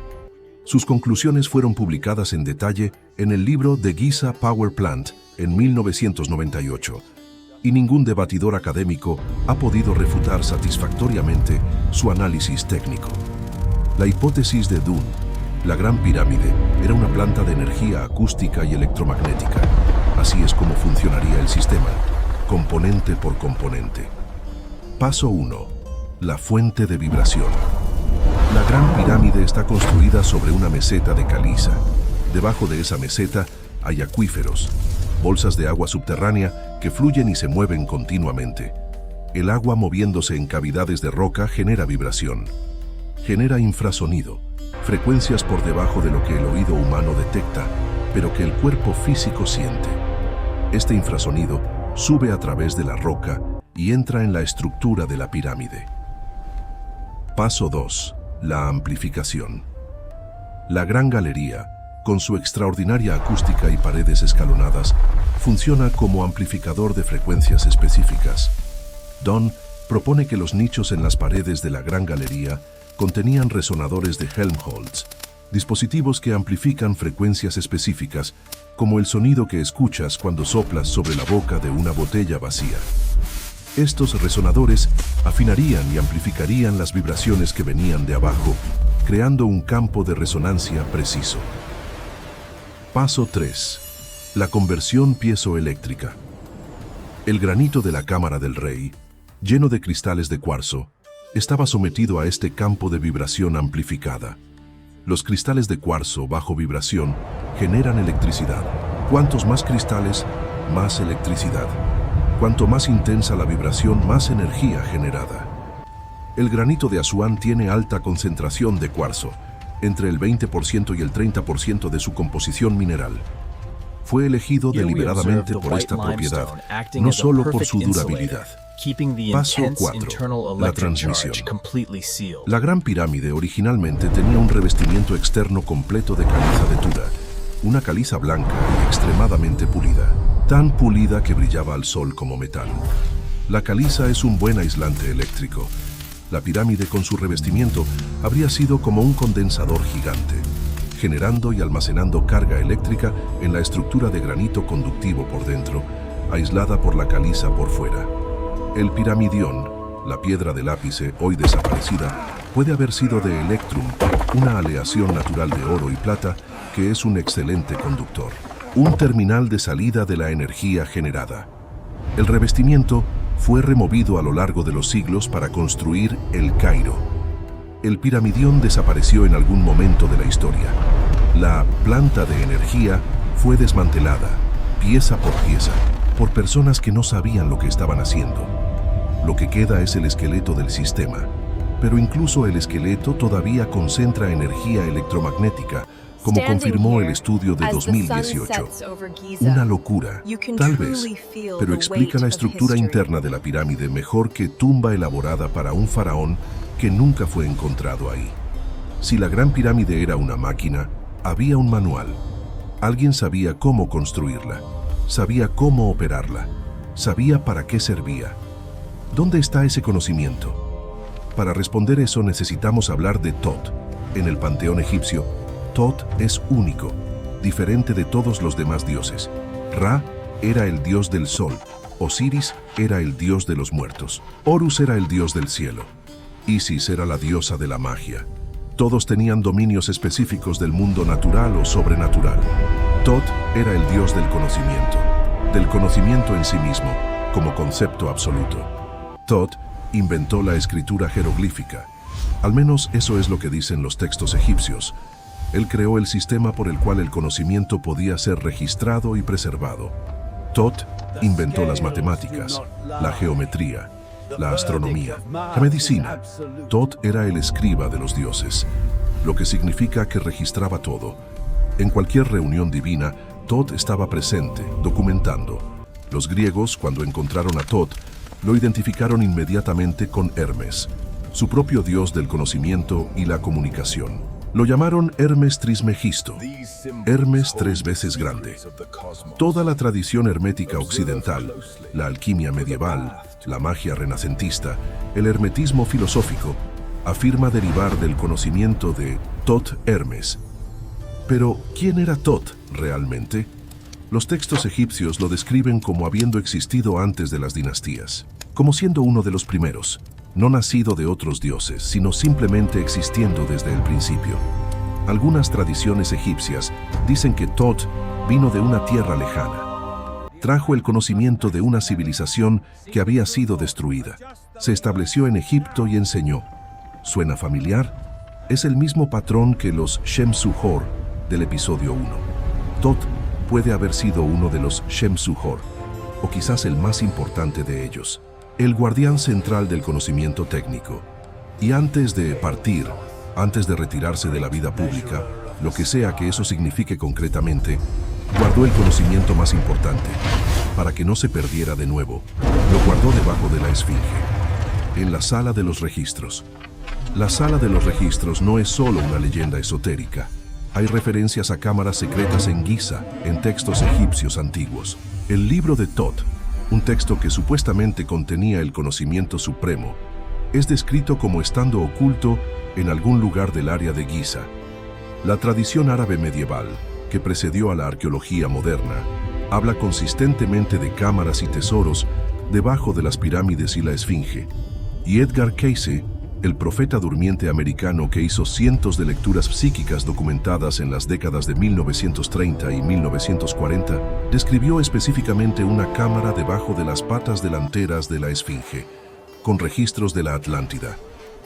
Sus conclusiones fueron publicadas en detalle en el libro The Giza Power Plant en 1998, y ningún debatidor académico ha podido refutar satisfactoriamente su análisis técnico. La hipótesis de Dunn, la Gran Pirámide, era una planta de energía acústica y electromagnética. Así es como funcionaría el sistema, componente por componente. Paso 1. La fuente de vibración. La Gran Pirámide está construida sobre una meseta de caliza. Debajo de esa meseta hay acuíferos, bolsas de agua subterránea que fluyen y se mueven continuamente. El agua moviéndose en cavidades de roca genera vibración. Genera infrasonido, frecuencias por debajo de lo que el oído humano detecta, pero que el cuerpo físico siente. Este infrasonido sube a través de la roca y entra en la estructura de la pirámide. Paso 2. La amplificación. La Gran Galería, con su extraordinaria acústica y paredes escalonadas, funciona como amplificador de frecuencias específicas. Dunn propone que los nichos en las paredes de la Gran Galería contenían resonadores de Helmholtz, dispositivos que amplifican frecuencias específicas, como el sonido que escuchas cuando soplas sobre la boca de una botella vacía. Estos resonadores afinarían y amplificarían las vibraciones que venían de abajo, creando un campo de resonancia preciso. Paso 3. La conversión piezoeléctrica. El granito de la Cámara del Rey, lleno de cristales de cuarzo, estaba sometido a este campo de vibración amplificada. Los cristales de cuarzo bajo vibración generan electricidad. Cuantos más cristales, más electricidad. Cuanto más intensa la vibración, más energía generada. El granito de Asuán tiene alta concentración de cuarzo, entre el 20% y el 30% de su composición mineral. Fue elegido deliberadamente por esta propiedad, no solo por su durabilidad. Paso 4. La transmisión. La Gran Pirámide originalmente tenía un revestimiento externo completo de caliza de Tura, una caliza blanca y extremadamente pulida, tan pulida que brillaba al sol como metal. La caliza es un buen aislante eléctrico. La pirámide con su revestimiento habría sido como un condensador gigante, generando y almacenando carga eléctrica en la estructura de granito conductivo por dentro, aislada por la caliza por fuera. El piramidión, la piedra del ápice hoy desaparecida, puede haber sido de electrum, una aleación natural de oro y plata que es un excelente conductor, un terminal de salida de la energía generada. El revestimiento fue removido a lo largo de los siglos para construir el Cairo. El piramidión desapareció en algún momento de la historia. La planta de energía fue desmantelada, pieza por pieza, por personas que no sabían lo que estaban haciendo. Lo que queda es el esqueleto del sistema. Pero incluso el esqueleto todavía concentra energía electromagnética, como confirmó el estudio de 2018. Una locura, tal vez, pero explica la estructura interna de la pirámide mejor que tumba elaborada para un faraón que nunca fue encontrado ahí. Si la Gran Pirámide era una máquina, había un manual. Alguien sabía cómo construirla, sabía cómo operarla, sabía para qué servía. ¿Dónde está ese conocimiento? Para responder eso necesitamos hablar de Tot. En el panteón egipcio, Tot es único, diferente de todos los demás dioses. Ra era el dios del sol, Osiris era el dios de los muertos, Horus era el dios del cielo, Isis era la diosa de la magia. Todos tenían dominios específicos del mundo natural o sobrenatural. Tot era el dios del conocimiento en sí mismo, como concepto absoluto. Tot inventó la escritura jeroglífica. Al menos eso es lo que dicen los textos egipcios. Él creó el sistema por el cual el conocimiento podía ser registrado y preservado. Tot inventó las matemáticas, la geometría, la astronomía, la medicina. Tot era el escriba de los dioses, lo que significa que registraba todo. En cualquier reunión divina, Tot estaba presente, documentando. Los griegos, cuando encontraron a Tot, lo identificaron inmediatamente con Hermes, su propio dios del conocimiento y la comunicación. Lo llamaron Hermes Trismegisto, Hermes 3 veces grande. Toda la tradición hermética occidental, la alquimia medieval, la magia renacentista, el hermetismo filosófico, afirma derivar del conocimiento de Tot Hermes. Pero, ¿quién era Tot realmente? Los textos egipcios lo describen como habiendo existido antes de las dinastías, como siendo uno de los primeros, no nacido de otros dioses, sino simplemente existiendo desde el principio. Algunas tradiciones egipcias dicen que Tot vino de una tierra lejana. Trajo el conocimiento de una civilización que había sido destruida. Se estableció en Egipto y enseñó. ¿Suena familiar? Es el mismo patrón que los Shem-Su-Hor del episodio 1. Tot puede haber sido uno de los Shem-Su-Hor, o quizás el más importante de ellos, el guardián central del conocimiento técnico. Y antes de partir, antes de retirarse de la vida pública, lo que sea que eso signifique concretamente, guardó el conocimiento más importante, para que no se perdiera de nuevo. Lo guardó debajo de la Esfinge, en la sala de los registros. La sala de los registros no es solo una leyenda esotérica. Hay referencias a cámaras secretas en Giza, en textos egipcios antiguos. El libro de Tot, un texto que supuestamente contenía el conocimiento supremo, es descrito como estando oculto en algún lugar del área de Giza. La tradición árabe medieval, que precedió a la arqueología moderna, habla consistentemente de cámaras y tesoros debajo de las pirámides y la Esfinge. Y Edgar Cayce, el profeta durmiente americano que hizo cientos de lecturas psíquicas documentadas en las décadas de 1930 y 1940, describió específicamente una cámara debajo de las patas delanteras de la Esfinge, con registros de la Atlántida,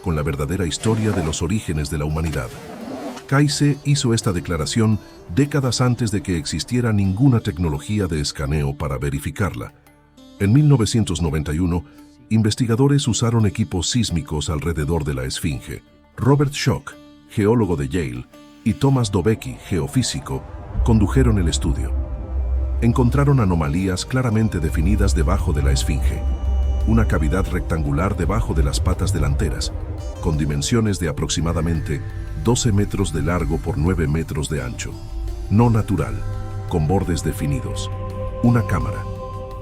con la verdadera historia de los orígenes de la humanidad. Cayce hizo esta declaración décadas antes de que existiera ninguna tecnología de escaneo para verificarla. En 1991, investigadores usaron equipos sísmicos alrededor de la Esfinge. Robert Schoch, geólogo de Yale, y Thomas Dobecki, geofísico, condujeron el estudio. Encontraron anomalías claramente definidas debajo de la Esfinge. Una cavidad rectangular debajo de las patas delanteras, con dimensiones de aproximadamente 12 metros de largo por 9 metros de ancho. No natural, con bordes definidos. Una cámara.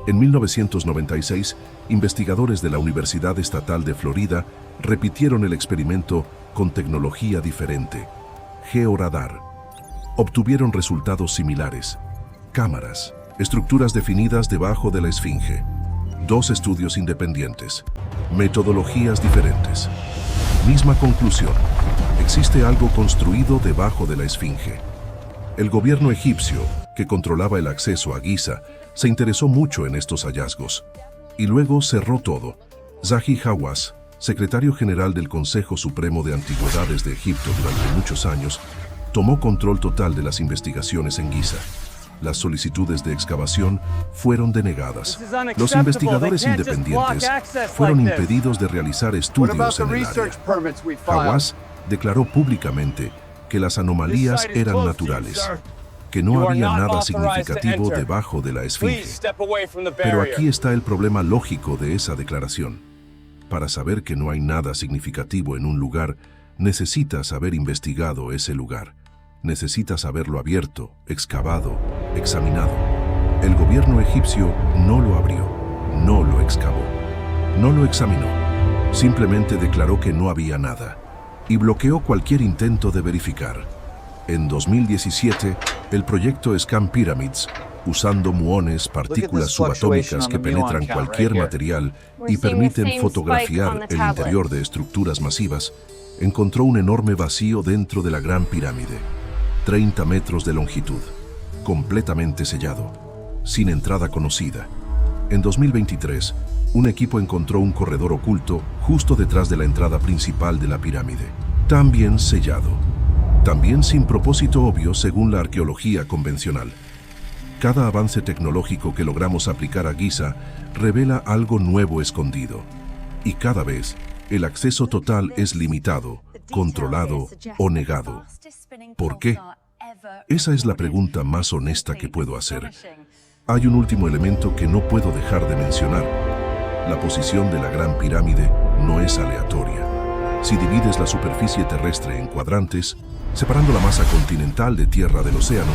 En 1996, investigadores de la Universidad Estatal de Florida repitieron el experimento con tecnología diferente, georadar. Obtuvieron resultados similares. Cámaras, estructuras definidas debajo de la Esfinge. 2 estudios independientes, metodologías diferentes. Misma conclusión, existe algo construido debajo de la Esfinge. El gobierno egipcio, que controlaba el acceso a Giza, se interesó mucho en estos hallazgos, y luego cerró todo. Zahi Hawass, secretario general del Consejo Supremo de Antigüedades de Egipto durante muchos años, tomó control total de las investigaciones en Giza. Las solicitudes de excavación fueron denegadas. Los investigadores independientes fueron impedidos de realizar estudios en el área. Hawass declaró públicamente que las anomalías eran naturales, que no había nada significativo debajo de la esfinge. Pero aquí está el problema lógico de esa declaración. Para saber que no hay nada significativo en un lugar, necesitas haber investigado ese lugar. Necesitas haberlo abierto, excavado, examinado. El gobierno egipcio no lo abrió, no lo excavó, no lo examinó. Simplemente declaró que no había nada y bloqueó cualquier intento de verificar. En 2017, el proyecto Scan Pyramids, usando muones, partículas subatómicas que penetran cualquier material y permiten fotografiar el interior de estructuras masivas, encontró un enorme vacío dentro de la Gran Pirámide. 30 metros de longitud, completamente sellado, sin entrada conocida. En 2023, un equipo encontró un corredor oculto justo detrás de la entrada principal de la pirámide, también sellado, también sin propósito obvio según la arqueología convencional. Cada avance tecnológico que logramos aplicar a Giza revela algo nuevo escondido, y cada vez el acceso total es limitado, controlado o negado. ¿Por qué? Esa es la pregunta más honesta que puedo hacer. Hay un último elemento que no puedo dejar de mencionar. La posición de la Gran Pirámide no es aleatoria. Si divides la superficie terrestre en cuadrantes, separando la masa continental de tierra del océano,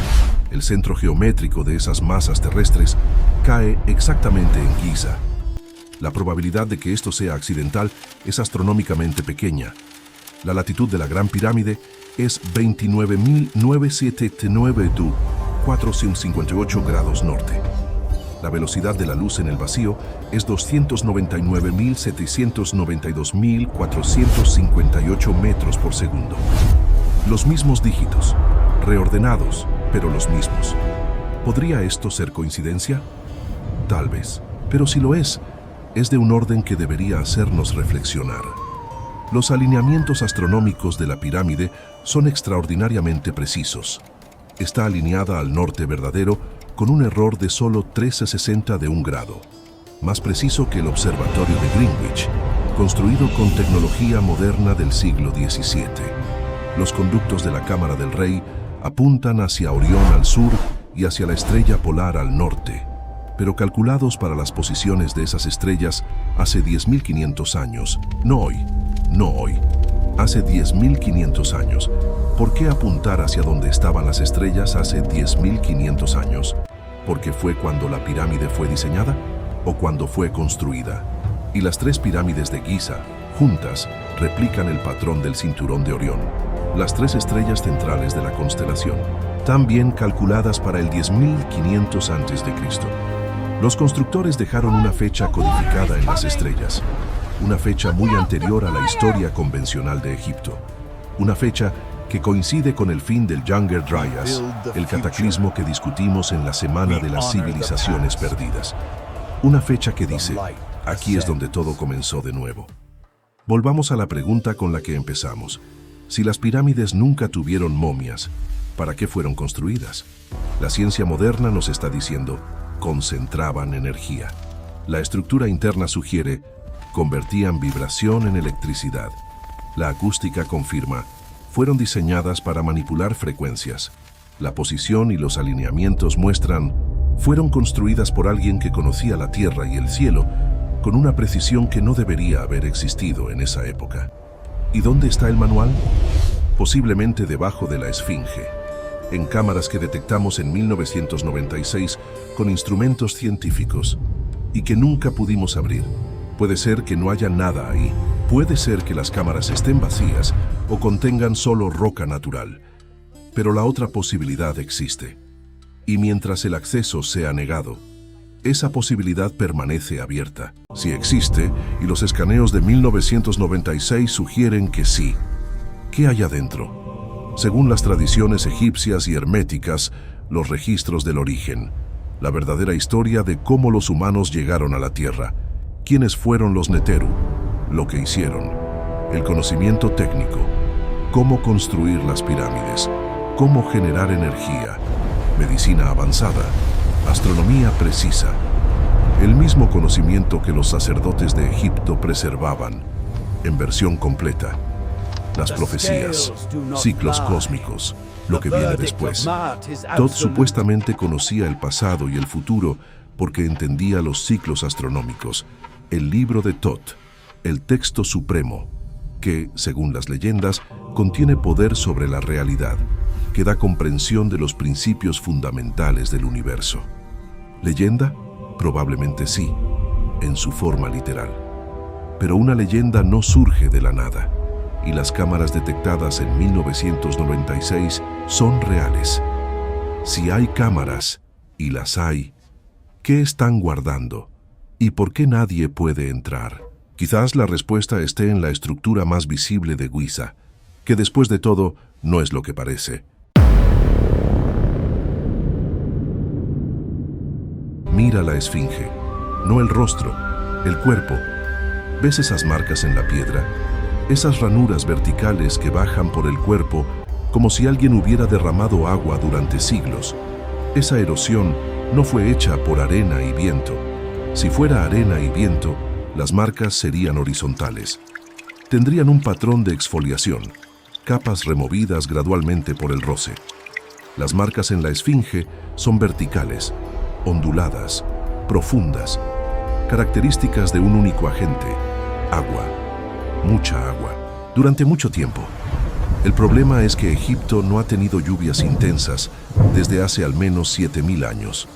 el centro geométrico de esas masas terrestres cae exactamente en Giza. La probabilidad de que esto sea accidental es astronómicamente pequeña. La latitud de la Gran Pirámide es 29.979,458 grados norte. La velocidad de la luz en el vacío es 299.792,458 metros por segundo. Los mismos dígitos, reordenados, pero los mismos. ¿Podría esto ser coincidencia? Tal vez, pero si lo es de un orden que debería hacernos reflexionar. Los alineamientos astronómicos de la pirámide son extraordinariamente precisos. Está alineada al norte verdadero con un error de solo 13/60 de un grado, más preciso que el observatorio de Greenwich, construido con tecnología moderna del siglo XVII. Los conductos de la Cámara del Rey apuntan hacia Orión al sur y hacia la estrella polar al norte, pero calculados para las posiciones de esas estrellas hace 10.500 años, no hoy, hace 10.500 años. ¿Por qué apuntar hacia donde estaban las estrellas hace 10.500 años? ¿Porque fue cuando la pirámide fue diseñada o cuando fue construida? Y las tres pirámides de Giza, juntas, replican el patrón del cinturón de Orión, las tres estrellas centrales de la constelación, también calculadas para el 10.500 a.C. Los constructores dejaron una fecha codificada en las estrellas, una fecha muy anterior a la historia convencional de Egipto, una fecha que coincide con el fin del Younger Dryas, el cataclismo que discutimos en la Semana de las Civilizaciones Perdidas. Una fecha que dice, aquí es donde todo comenzó de nuevo. Volvamos a la pregunta con la que empezamos. Si las pirámides nunca tuvieron momias, ¿para qué fueron construidas? La ciencia moderna nos está diciendo, concentraban energía. La estructura interna sugiere, convertían vibración en electricidad. La acústica confirma, fueron diseñadas para manipular frecuencias. La posición y los alineamientos muestran, fueron construidas por alguien que conocía la tierra y el cielo con una precisión que no debería haber existido en esa época. ¿Y dónde está el manual? Posiblemente debajo de la esfinge, en cámaras que detectamos en 1996 con instrumentos científicos y que nunca pudimos abrir. Puede ser que no haya nada ahí. Puede ser que las cámaras estén vacías o contengan solo roca natural. Pero la otra posibilidad existe. Y mientras el acceso sea negado, esa posibilidad permanece abierta. Si existe, y los escaneos de 1996 sugieren que sí. ¿Qué hay adentro? Según las tradiciones egipcias y herméticas, los registros del origen, la verdadera historia de cómo los humanos llegaron a la Tierra, quiénes fueron los Neteru, lo que hicieron, el conocimiento técnico, cómo construir las pirámides, cómo generar energía, medicina avanzada, astronomía precisa, el mismo conocimiento que los sacerdotes de Egipto preservaban, en versión completa. Las profecías, ciclos cósmicos, lo que viene después. Thoth supuestamente conocía el pasado y el futuro porque entendía los ciclos astronómicos. El libro de Thoth, el texto supremo, que, según las leyendas, contiene poder sobre la realidad, que da comprensión de los principios fundamentales del universo. ¿Leyenda? Probablemente sí, en su forma literal. Pero una leyenda no surge de la nada, y las cámaras detectadas en 1996 son reales. Si hay cámaras, y las hay, ¿qué están guardando? ¿Y por qué nadie puede entrar? Quizás la respuesta esté en la estructura más visible de Giza, que después de todo no es lo que parece. Mira la esfinge, no el rostro, el cuerpo. ¿Ves esas marcas en la piedra? Esas ranuras verticales que bajan por el cuerpo como si alguien hubiera derramado agua durante siglos. Esa erosión no fue hecha por arena y viento. Si fuera arena y viento, las marcas serían horizontales. Tendrían un patrón de exfoliación, capas removidas gradualmente por el roce. Las marcas en la esfinge son verticales, onduladas, profundas, características de un único agente: agua, mucha agua, durante mucho tiempo. El problema es que Egipto no ha tenido lluvias intensas desde hace al menos 7000 años.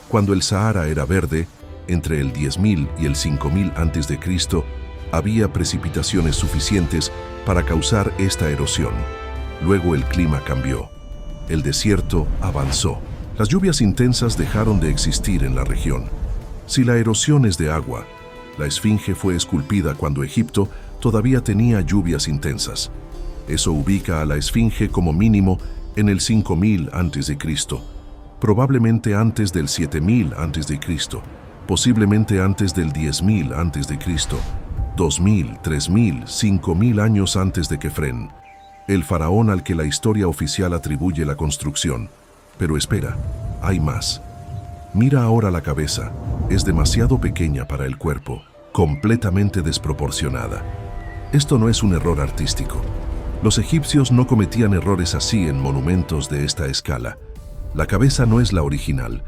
Cuando el Sahara era verde, entre el 10.000 y el 5000 a.C., había precipitaciones suficientes para causar esta erosión. Luego el clima cambió. El desierto avanzó. Las lluvias intensas dejaron de existir en la región. Si la erosión es de agua, la esfinge fue esculpida cuando Egipto todavía tenía lluvias intensas. Eso ubica a la esfinge como mínimo en el 5000 a.C., probablemente antes del 7000 a.C., posiblemente antes del 10.000 a.C., 2000, 3000, 5000 años antes de Kefren, el faraón al que la historia oficial atribuye la construcción. Pero espera, hay más. Mira ahora la cabeza, es demasiado pequeña para el cuerpo, completamente desproporcionada. Esto no es un error artístico. Los egipcios no cometían errores así en monumentos de esta escala. La cabeza no es la original.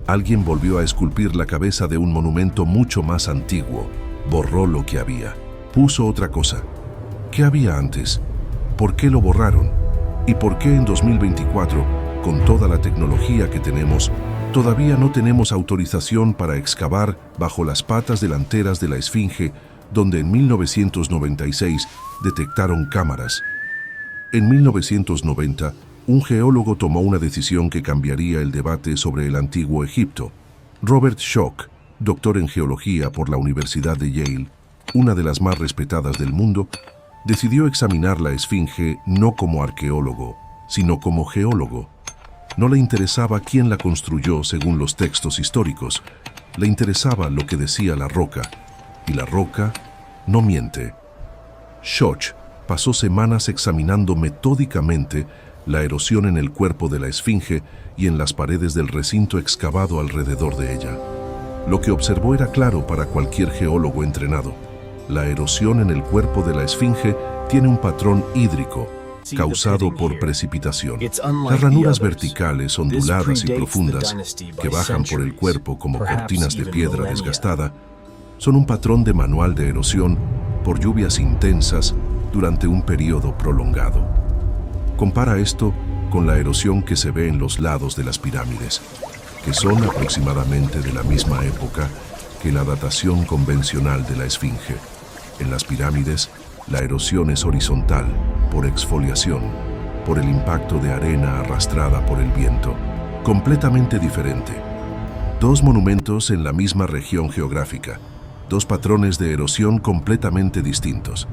Alguien volvió a esculpir la cabeza de un monumento mucho más antiguo, borró lo que había, puso otra cosa. ¿Qué había antes? ¿Por qué lo borraron? ¿Y por qué en 2024, con toda la tecnología que tenemos, todavía no tenemos autorización para excavar bajo las patas delanteras de la esfinge, donde en 1996 detectaron cámaras? En 1990, un geólogo tomó una decisión que cambiaría el debate sobre el antiguo Egipto. Robert Schoch, doctor en geología por la Universidad de Yale, una de las más respetadas del mundo, decidió examinar la esfinge no como arqueólogo, sino como geólogo. No le interesaba quién la construyó según los textos históricos, le interesaba lo que decía la roca, y la roca no miente. Schoch pasó semanas examinando metódicamente la erosión en el cuerpo de la esfinge y en las paredes del recinto excavado alrededor de ella. Lo que observó era claro para cualquier geólogo entrenado. La erosión en el cuerpo de la esfinge tiene un patrón hídrico, causado por precipitación. Las ranuras verticales, onduladas y profundas, que bajan por el cuerpo como cortinas de piedra desgastada, son un patrón de manual de erosión por lluvias intensas durante un periodo prolongado. Compara esto con la erosión que se ve en los lados de las pirámides, que son aproximadamente de la misma época que la datación convencional de la esfinge. En las pirámides, la erosión es horizontal, por exfoliación, por el impacto de arena arrastrada por el viento. Completamente diferente. Dos monumentos en la misma región geográfica, dos patrones de erosión completamente distintos.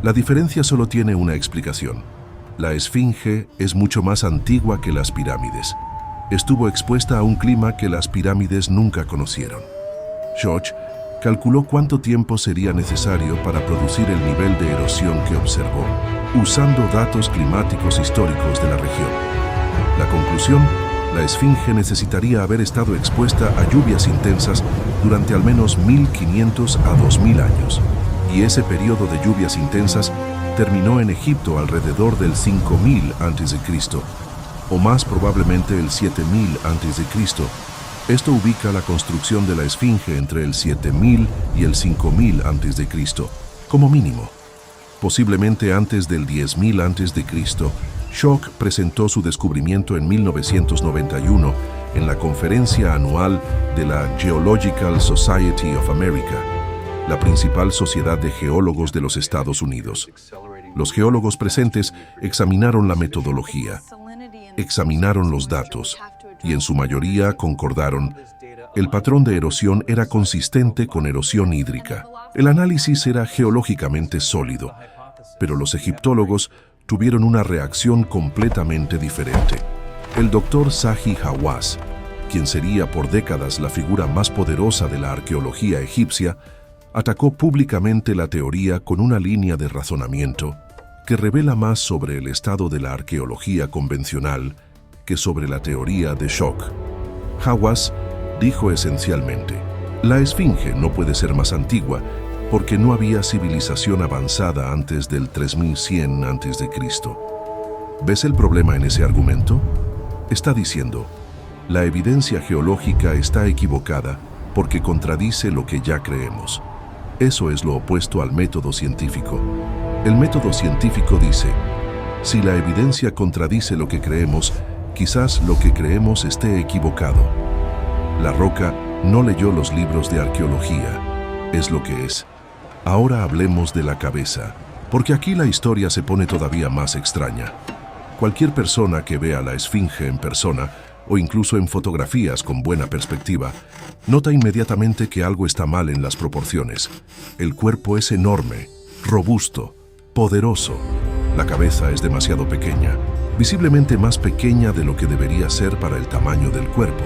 La diferencia solo tiene una explicación. La esfinge es mucho más antigua que las pirámides. Estuvo expuesta a un clima que las pirámides nunca conocieron. Schoch calculó cuánto tiempo sería necesario para producir el nivel de erosión que observó, usando datos climáticos históricos de la región. La conclusión, La esfinge necesitaría haber estado expuesta a lluvias intensas durante al menos 1500 a 2000 años, y ese periodo de lluvias intensas terminó en Egipto alrededor del 5000 a.C., o más probablemente el 7000 a.C. Esto ubica la construcción de la esfinge entre el 7000 y el 5000 a.C., como mínimo. Posiblemente antes del 10.000 a.C., Schoch presentó su descubrimiento en 1991 en la conferencia anual de la Geological Society of America, la principal sociedad de geólogos de los Estados Unidos. Los geólogos presentes examinaron la metodología, examinaron los datos y en su mayoría concordaron. El patrón de erosión era consistente con erosión hídrica. El análisis era geológicamente sólido, pero los egiptólogos tuvieron una reacción completamente diferente. El doctor Zahi Hawass, quien sería por décadas la figura más poderosa de la arqueología egipcia, atacó públicamente la teoría con una línea de razonamiento que revela más sobre el estado de la arqueología convencional que sobre la teoría de Schoch. Hawass dijo esencialmente: la esfinge no puede ser más antigua porque no había civilización avanzada antes del 3100 a.C. ¿Ves el problema en ese argumento? Está diciendo, la evidencia geológica está equivocada porque contradice lo que ya creemos. Eso es lo opuesto al método científico. El método científico dice, si la evidencia contradice lo que creemos, quizás lo que creemos esté equivocado. La Roca no leyó los libros de arqueología, es lo que es. Ahora hablemos de la cabeza, porque aquí la historia se pone todavía más extraña. Cualquier persona que vea la esfinge en persona, o incluso en fotografías con buena perspectiva, nota inmediatamente que algo está mal en las proporciones. El cuerpo es enorme, robusto, poderoso. La cabeza es demasiado pequeña, visiblemente más pequeña de lo que debería ser para el tamaño del cuerpo.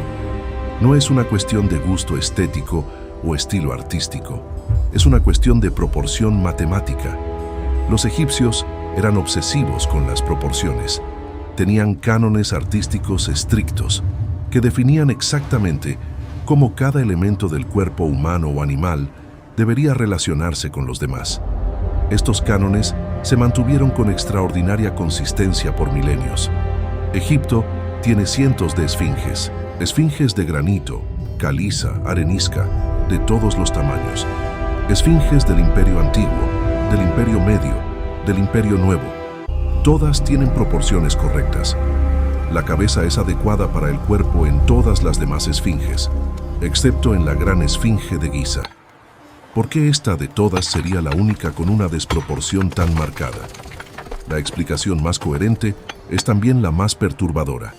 No es una cuestión de gusto estético o estilo artístico. Es una cuestión de proporción matemática. Los egipcios eran obsesivos con las proporciones. Tenían cánones artísticos estrictos que definían exactamente cómo cada elemento del cuerpo humano o animal debería relacionarse con los demás. Estos cánones se mantuvieron con extraordinaria consistencia por milenios. Egipto tiene cientos de esfinges, esfinges de granito, caliza, arenisca, de todos los tamaños. Esfinges del Imperio Antiguo, del Imperio Medio, del Imperio Nuevo. Todas tienen proporciones correctas. La cabeza es adecuada para el cuerpo en todas las demás esfinges, excepto en la gran esfinge de Giza. ¿Por qué esta de todas sería la única con una desproporción tan marcada? La explicación más coherente es también la más perturbadora.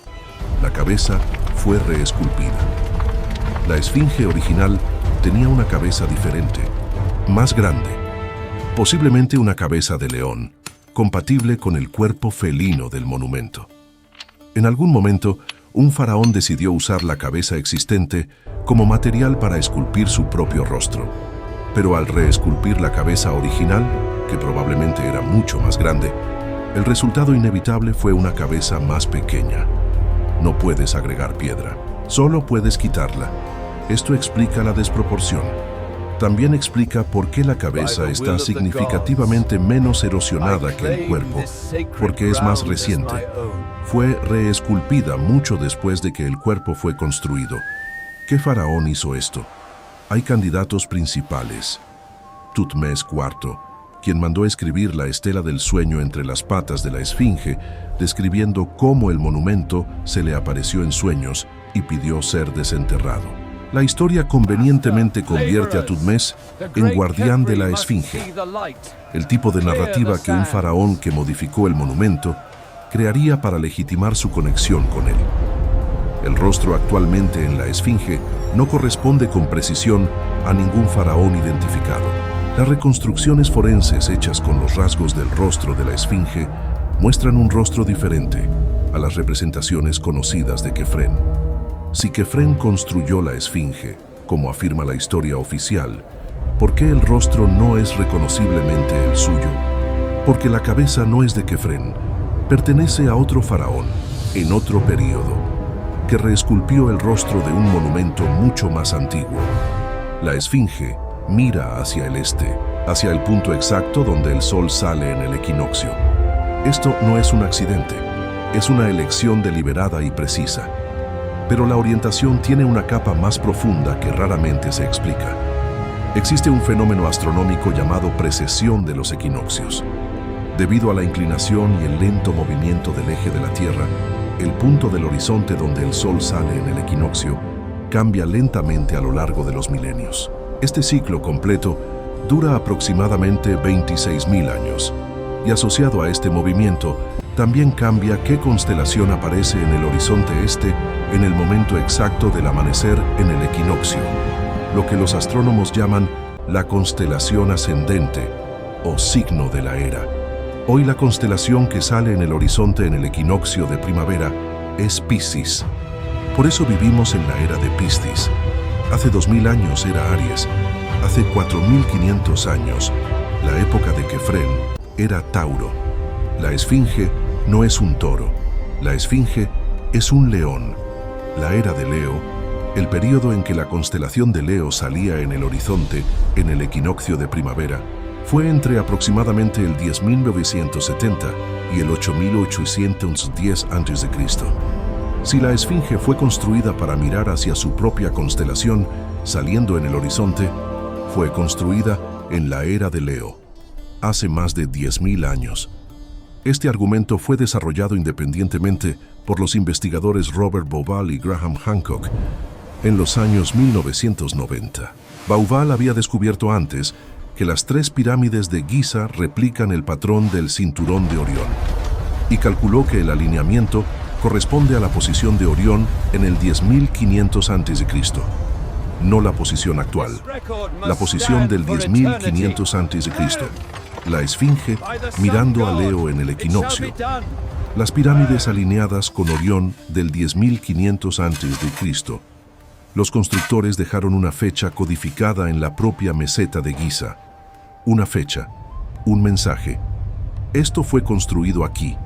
La cabeza fue reesculpida. La esfinge original tenía una cabeza diferente, más grande, posiblemente una cabeza de león, compatible con el cuerpo felino del monumento. En algún momento, un faraón decidió usar la cabeza existente como material para esculpir su propio rostro. Pero al reesculpir la cabeza original, que probablemente era mucho más grande, el resultado inevitable fue una cabeza más pequeña. No puedes agregar piedra, solo puedes quitarla. Esto explica la desproporción. También explica por qué la cabeza está significativamente menos erosionada que el cuerpo, porque es más reciente. Fue reesculpida mucho después de que el cuerpo fue construido. ¿Qué faraón hizo esto? Hay candidatos principales. Tutmés IV, quien mandó escribir la estela del sueño entre las patas de la esfinge, describiendo cómo el monumento se le apareció en sueños y pidió ser desenterrado. La historia convenientemente convierte a Tutmés en guardián de la esfinge, el tipo de narrativa que un faraón que modificó el monumento crearía para legitimar su conexión con él. El rostro actualmente en la esfinge no corresponde con precisión a ningún faraón identificado. Las reconstrucciones forenses hechas con los rasgos del rostro de la esfinge muestran un rostro diferente a las representaciones conocidas de Kefren. Si Kefren construyó la esfinge, como afirma la historia oficial, ¿por qué el rostro no es reconociblemente el suyo? Porque la cabeza no es de Kefren, pertenece a otro faraón, en otro período. que reesculpió el rostro de un monumento mucho más antiguo. La esfinge mira hacia el este, hacia el punto exacto donde el sol sale en el equinoccio. Esto no es un accidente, es una elección deliberada y precisa. Pero la orientación tiene una capa más profunda que raramente se explica. Existe un fenómeno astronómico llamado precesión de los equinoccios. Debido a la inclinación y el lento movimiento del eje de la Tierra, el punto del horizonte donde el Sol sale en el equinoccio cambia lentamente a lo largo de los milenios. Este ciclo completo dura aproximadamente 26.000 años, y asociado a este movimiento, también cambia qué constelación aparece en el horizonte este en el momento exacto del amanecer en el equinoccio, lo que los astrónomos llaman la constelación ascendente o signo de la era. Hoy la constelación que sale en el horizonte en el equinoccio de primavera es Piscis. Por eso vivimos en la era de Piscis. Hace 2000 años era Aries. Hace 4500 años, la época de Kefren, era Tauro. La esfinge no es un toro. La esfinge es un león. La era de Leo, el período en que la constelación de Leo salía en el horizonte en el equinoccio de primavera, fue entre aproximadamente el 10.970 y el 8.810 a.C. Si la esfinge fue construida para mirar hacia su propia constelación, saliendo en el horizonte, fue construida en la era de Leo, hace más de 10.000 años. Este argumento fue desarrollado independientemente por los investigadores Robert Bauval y Graham Hancock en los años 1990. Bauval había descubierto antes que las 3 pirámides de Giza replican el patrón del cinturón de Orión y calculó que el alineamiento corresponde a la posición de Orión en el 10.500 a.C., no la posición actual, la posición del 10.500 a.C., la esfinge mirando a Leo en el equinoccio, las pirámides alineadas con Orión del 10.500 a.C. Los constructores dejaron una fecha codificada en la propia meseta de Giza. Una fecha, un mensaje. Esto fue construido aquí,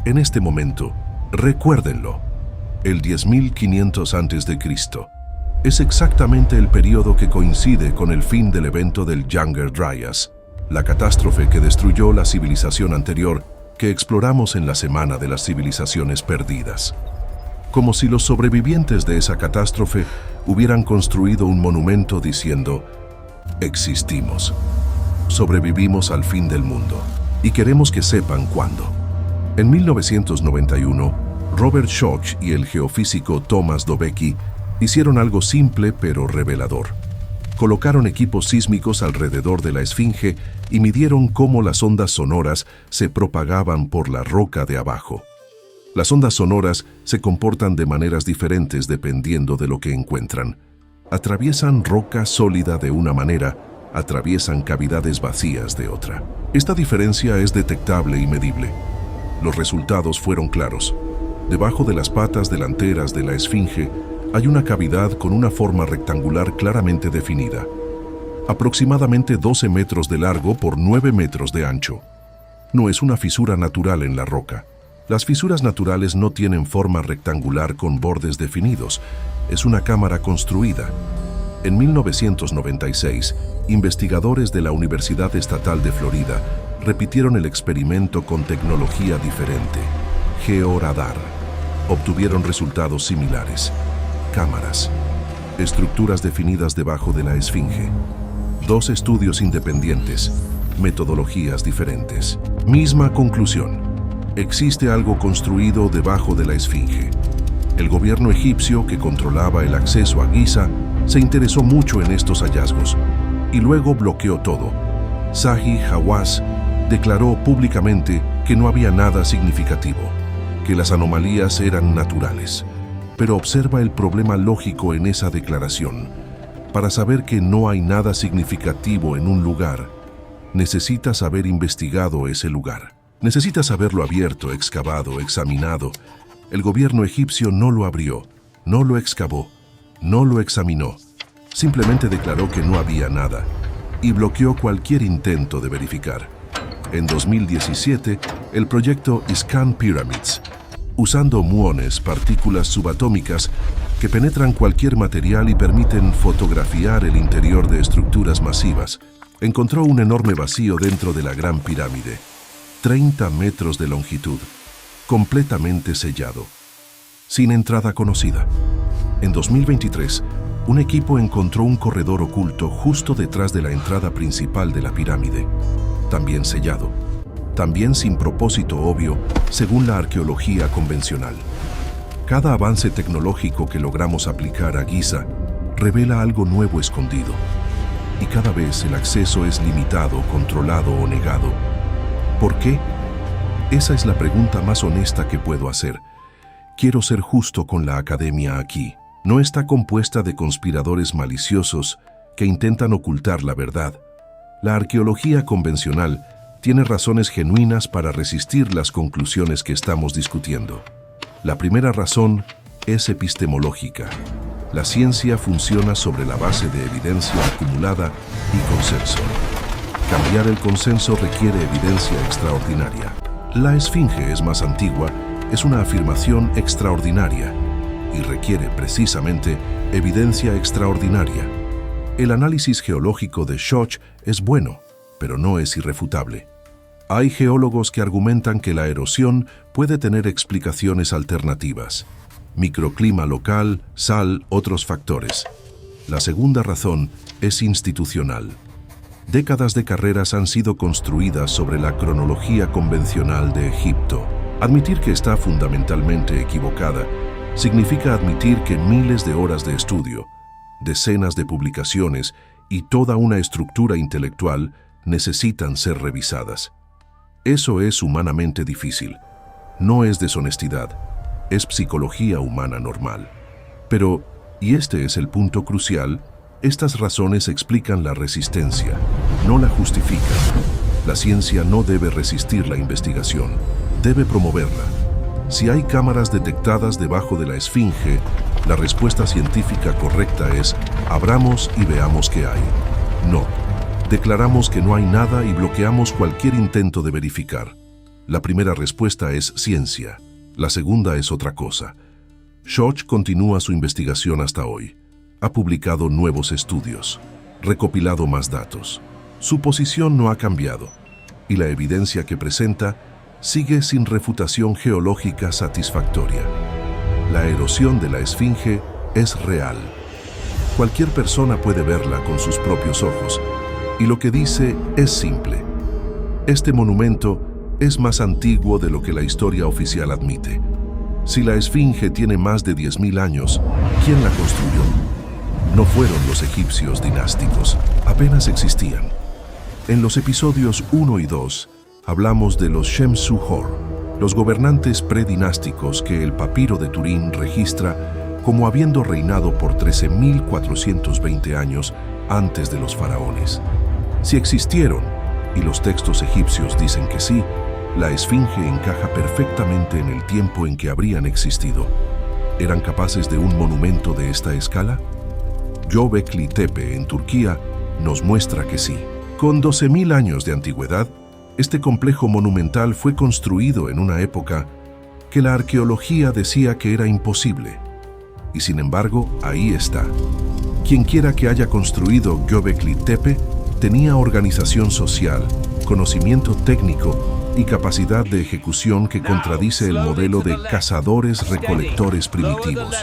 en este momento. Recuérdenlo. El 10.500 a.C. es exactamente el periodo que coincide con el fin del evento del Younger Dryas, la catástrofe que destruyó la civilización anterior que exploramos en la Semana de las Civilizaciones Perdidas. Como si los sobrevivientes de esa catástrofe hubieran construido un monumento diciendo: existimos, sobrevivimos al fin del mundo, y queremos que sepan cuándo. En 1991, Robert Schoch y el geofísico Thomas Dobecki hicieron algo simple pero revelador. Colocaron equipos sísmicos alrededor de la esfinge y midieron cómo las ondas sonoras se propagaban por la roca de abajo. Las ondas sonoras se comportan de maneras diferentes dependiendo de lo que encuentran. Atraviesan roca sólida de una manera, atraviesan cavidades vacías de otra. Esta diferencia es detectable y medible. Los resultados fueron claros. Debajo de las patas delanteras de la esfinge hay una cavidad con una forma rectangular claramente definida, aproximadamente 12 metros de largo por 9 metros de ancho. No es una fisura natural en la roca. Las fisuras naturales no tienen forma rectangular con bordes definidos. Es una cámara construida. En 1996, investigadores de la Universidad Estatal de Florida repitieron el experimento con tecnología diferente, georadar. Obtuvieron resultados similares. Cámaras, estructuras definidas debajo de la esfinge. 2 estudios independientes, metodologías diferentes. Misma conclusión. Existe algo construido debajo de la esfinge. El gobierno egipcio, que controlaba el acceso a Giza, se interesó mucho en estos hallazgos y luego bloqueó todo. Zahi Hawass declaró públicamente que no había nada significativo, que las anomalías eran naturales. Pero observa el problema lógico en esa declaración. Para saber que no hay nada significativo en un lugar, necesitas haber investigado ese lugar. Necesitas haberlo abierto, excavado, examinado. El gobierno egipcio no lo abrió, no lo excavó, no lo examinó. Simplemente declaró que no había nada y bloqueó cualquier intento de verificar. En 2017, el proyecto Scan Pyramids, usando muones, partículas subatómicas que penetran cualquier material y permiten fotografiar el interior de estructuras masivas. Encontró un enorme vacío dentro de la Gran Pirámide, 30 metros de longitud, completamente sellado, sin entrada conocida. En 2023, un equipo encontró un corredor oculto justo detrás de la entrada principal de la pirámide, también sellado, también sin propósito obvio, según la arqueología convencional. Cada avance tecnológico que logramos aplicar a Giza revela algo nuevo escondido, y cada vez el acceso es limitado, controlado o negado. ¿Por qué? Esa es la pregunta más honesta que puedo hacer. Quiero ser justo con la academia aquí. No está compuesta de conspiradores maliciosos que intentan ocultar la verdad. La arqueología convencional tiene razones genuinas para resistir las conclusiones que estamos discutiendo. La primera razón es epistemológica. La ciencia funciona sobre la base de evidencia acumulada y consenso. Cambiar el consenso requiere evidencia extraordinaria. La esfinge es más antigua, es una afirmación extraordinaria y requiere precisamente evidencia extraordinaria. El análisis geológico de Schoch es bueno, pero no es irrefutable. Hay geólogos que argumentan que la erosión puede tener explicaciones alternativas. Microclima local, sal, otros factores. La segunda razón es institucional. Décadas de carreras han sido construidas sobre la cronología convencional de Egipto. Admitir que está fundamentalmente equivocada significa admitir que miles de horas de estudio, decenas de publicaciones y toda una estructura intelectual necesitan ser revisadas. Eso es humanamente difícil. No es deshonestidad, es psicología humana normal. Pero, y este es el punto crucial, estas razones explican la resistencia, no la justifican. La ciencia no debe resistir la investigación, debe promoverla. Si hay cámaras detectadas debajo de la esfinge, la respuesta científica correcta es: abramos y veamos qué hay. No. Declaramos que no hay nada y bloqueamos cualquier intento de verificar. La primera respuesta es ciencia. La segunda es otra cosa. Schoch continúa su investigación hasta hoy. Ha publicado nuevos estudios, recopilado más datos. Su posición no ha cambiado, y la evidencia que presenta sigue sin refutación geológica satisfactoria. La erosión de la esfinge es real. Cualquier persona puede verla con sus propios ojos, y lo que dice es simple. Este monumento es más antiguo de lo que la historia oficial admite. Si la esfinge tiene más de 10.000 años, ¿quién la construyó? No fueron los egipcios dinásticos, apenas existían. En los episodios 1 y 2 hablamos de los Shemsu-Hor, los gobernantes predinásticos que el papiro de Turín registra como habiendo reinado por 13.420 años antes de los faraones. Si existieron, y los textos egipcios dicen que sí, la esfinge encaja perfectamente en el tiempo en que habrían existido. ¿Eran capaces de un monumento de esta escala? Göbekli Tepe, en Turquía, nos muestra que sí. Con 12.000 años de antigüedad, este complejo monumental fue construido en una época que la arqueología decía que era imposible. Y sin embargo, ahí está. Quienquiera que haya construido Göbekli Tepe tenía organización social, conocimiento técnico y capacidad de ejecución que contradice el modelo de cazadores-recolectores primitivos.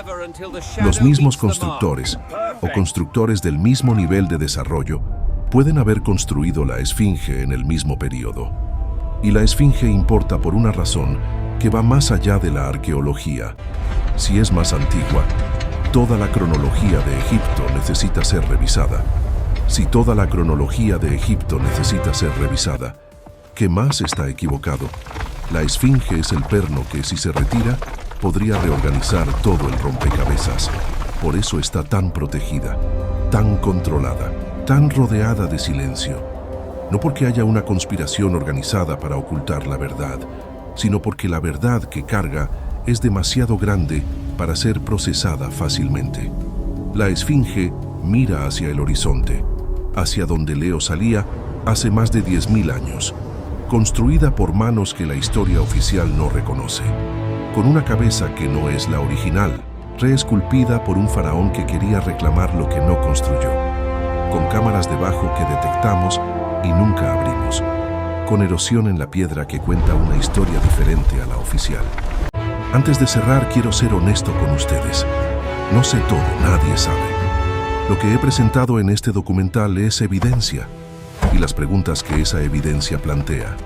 Los mismos constructores, o constructores del mismo nivel de desarrollo, pueden haber construido la esfinge en el mismo periodo. Y la esfinge importa por una razón que va más allá de la arqueología. Si es más antigua, toda la cronología de Egipto necesita ser revisada. Si toda la cronología de Egipto necesita ser revisada, ¿qué más está equivocado? La esfinge es el perno que, si se retira, podría reorganizar todo el rompecabezas. Por eso está tan protegida, tan controlada, tan rodeada de silencio. No porque haya una conspiración organizada para ocultar la verdad, sino porque la verdad que carga es demasiado grande para ser procesada fácilmente. La esfinge mira hacia el horizonte, hacia donde Leo salía hace más de 10.000 años, construida por manos que la historia oficial no reconoce. con una cabeza que no es la original, reesculpida por un faraón que quería reclamar lo que no construyó, con cámaras debajo que detectamos y nunca abrimos, con erosión en la piedra que cuenta una historia diferente a la oficial. Antes de cerrar, quiero ser honesto con ustedes. No sé todo, nadie sabe. Lo que he presentado en este documental es evidencia, y las preguntas que esa evidencia plantea.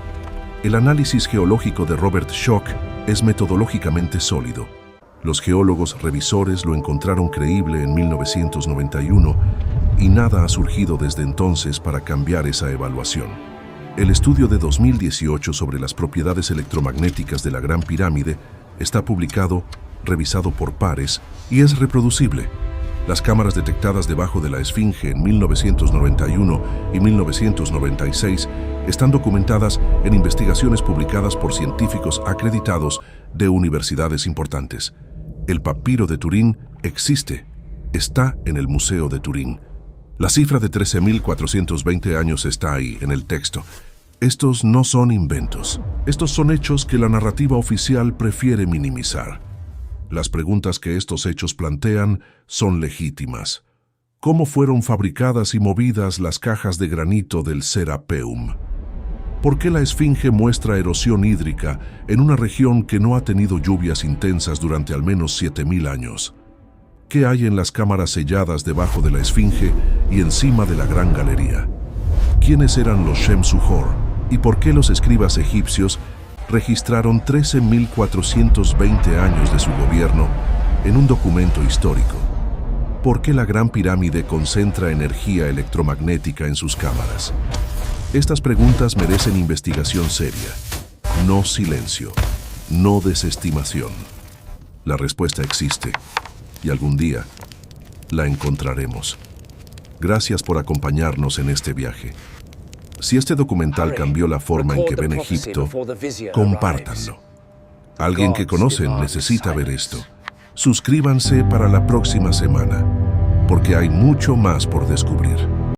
El análisis geológico de Robert Schoch es metodológicamente sólido. Los geólogos revisores lo encontraron creíble en 1991 y nada ha surgido desde entonces para cambiar esa evaluación. El estudio de 2018 sobre las propiedades electromagnéticas de la Gran Pirámide está publicado, revisado por pares y es reproducible. Las cámaras detectadas debajo de la Esfinge en 1991 y 1996 están documentadas en investigaciones publicadas por científicos acreditados de universidades importantes. El papiro de Turín existe, está en el Museo de Turín. La cifra de 13.420 años está ahí, en el texto. Estos no son inventos. Estos son hechos que la narrativa oficial prefiere minimizar. Las preguntas que estos hechos plantean son legítimas. ¿Cómo fueron fabricadas y movidas las cajas de granito del Serapeum? ¿Por qué la Esfinge muestra erosión hídrica en una región que no ha tenido lluvias intensas durante al menos 7.000 años? ¿Qué hay en las cámaras selladas debajo de la Esfinge y encima de la Gran Galería? ¿Quiénes eran los Shem-Suhor? ¿Y por qué los escribas egipcios registraron 13.420 años de su gobierno en un documento histórico? ¿Por qué la Gran Pirámide concentra energía electromagnética en sus cámaras? Estas preguntas merecen investigación seria, no silencio, no desestimación. La respuesta existe y algún día la encontraremos. Gracias por acompañarnos en este viaje. Si este documental cambió la forma en que ven Egipto, compártanlo. Alguien que conocen necesita ver esto. Suscríbanse para la próxima semana, porque hay mucho más por descubrir.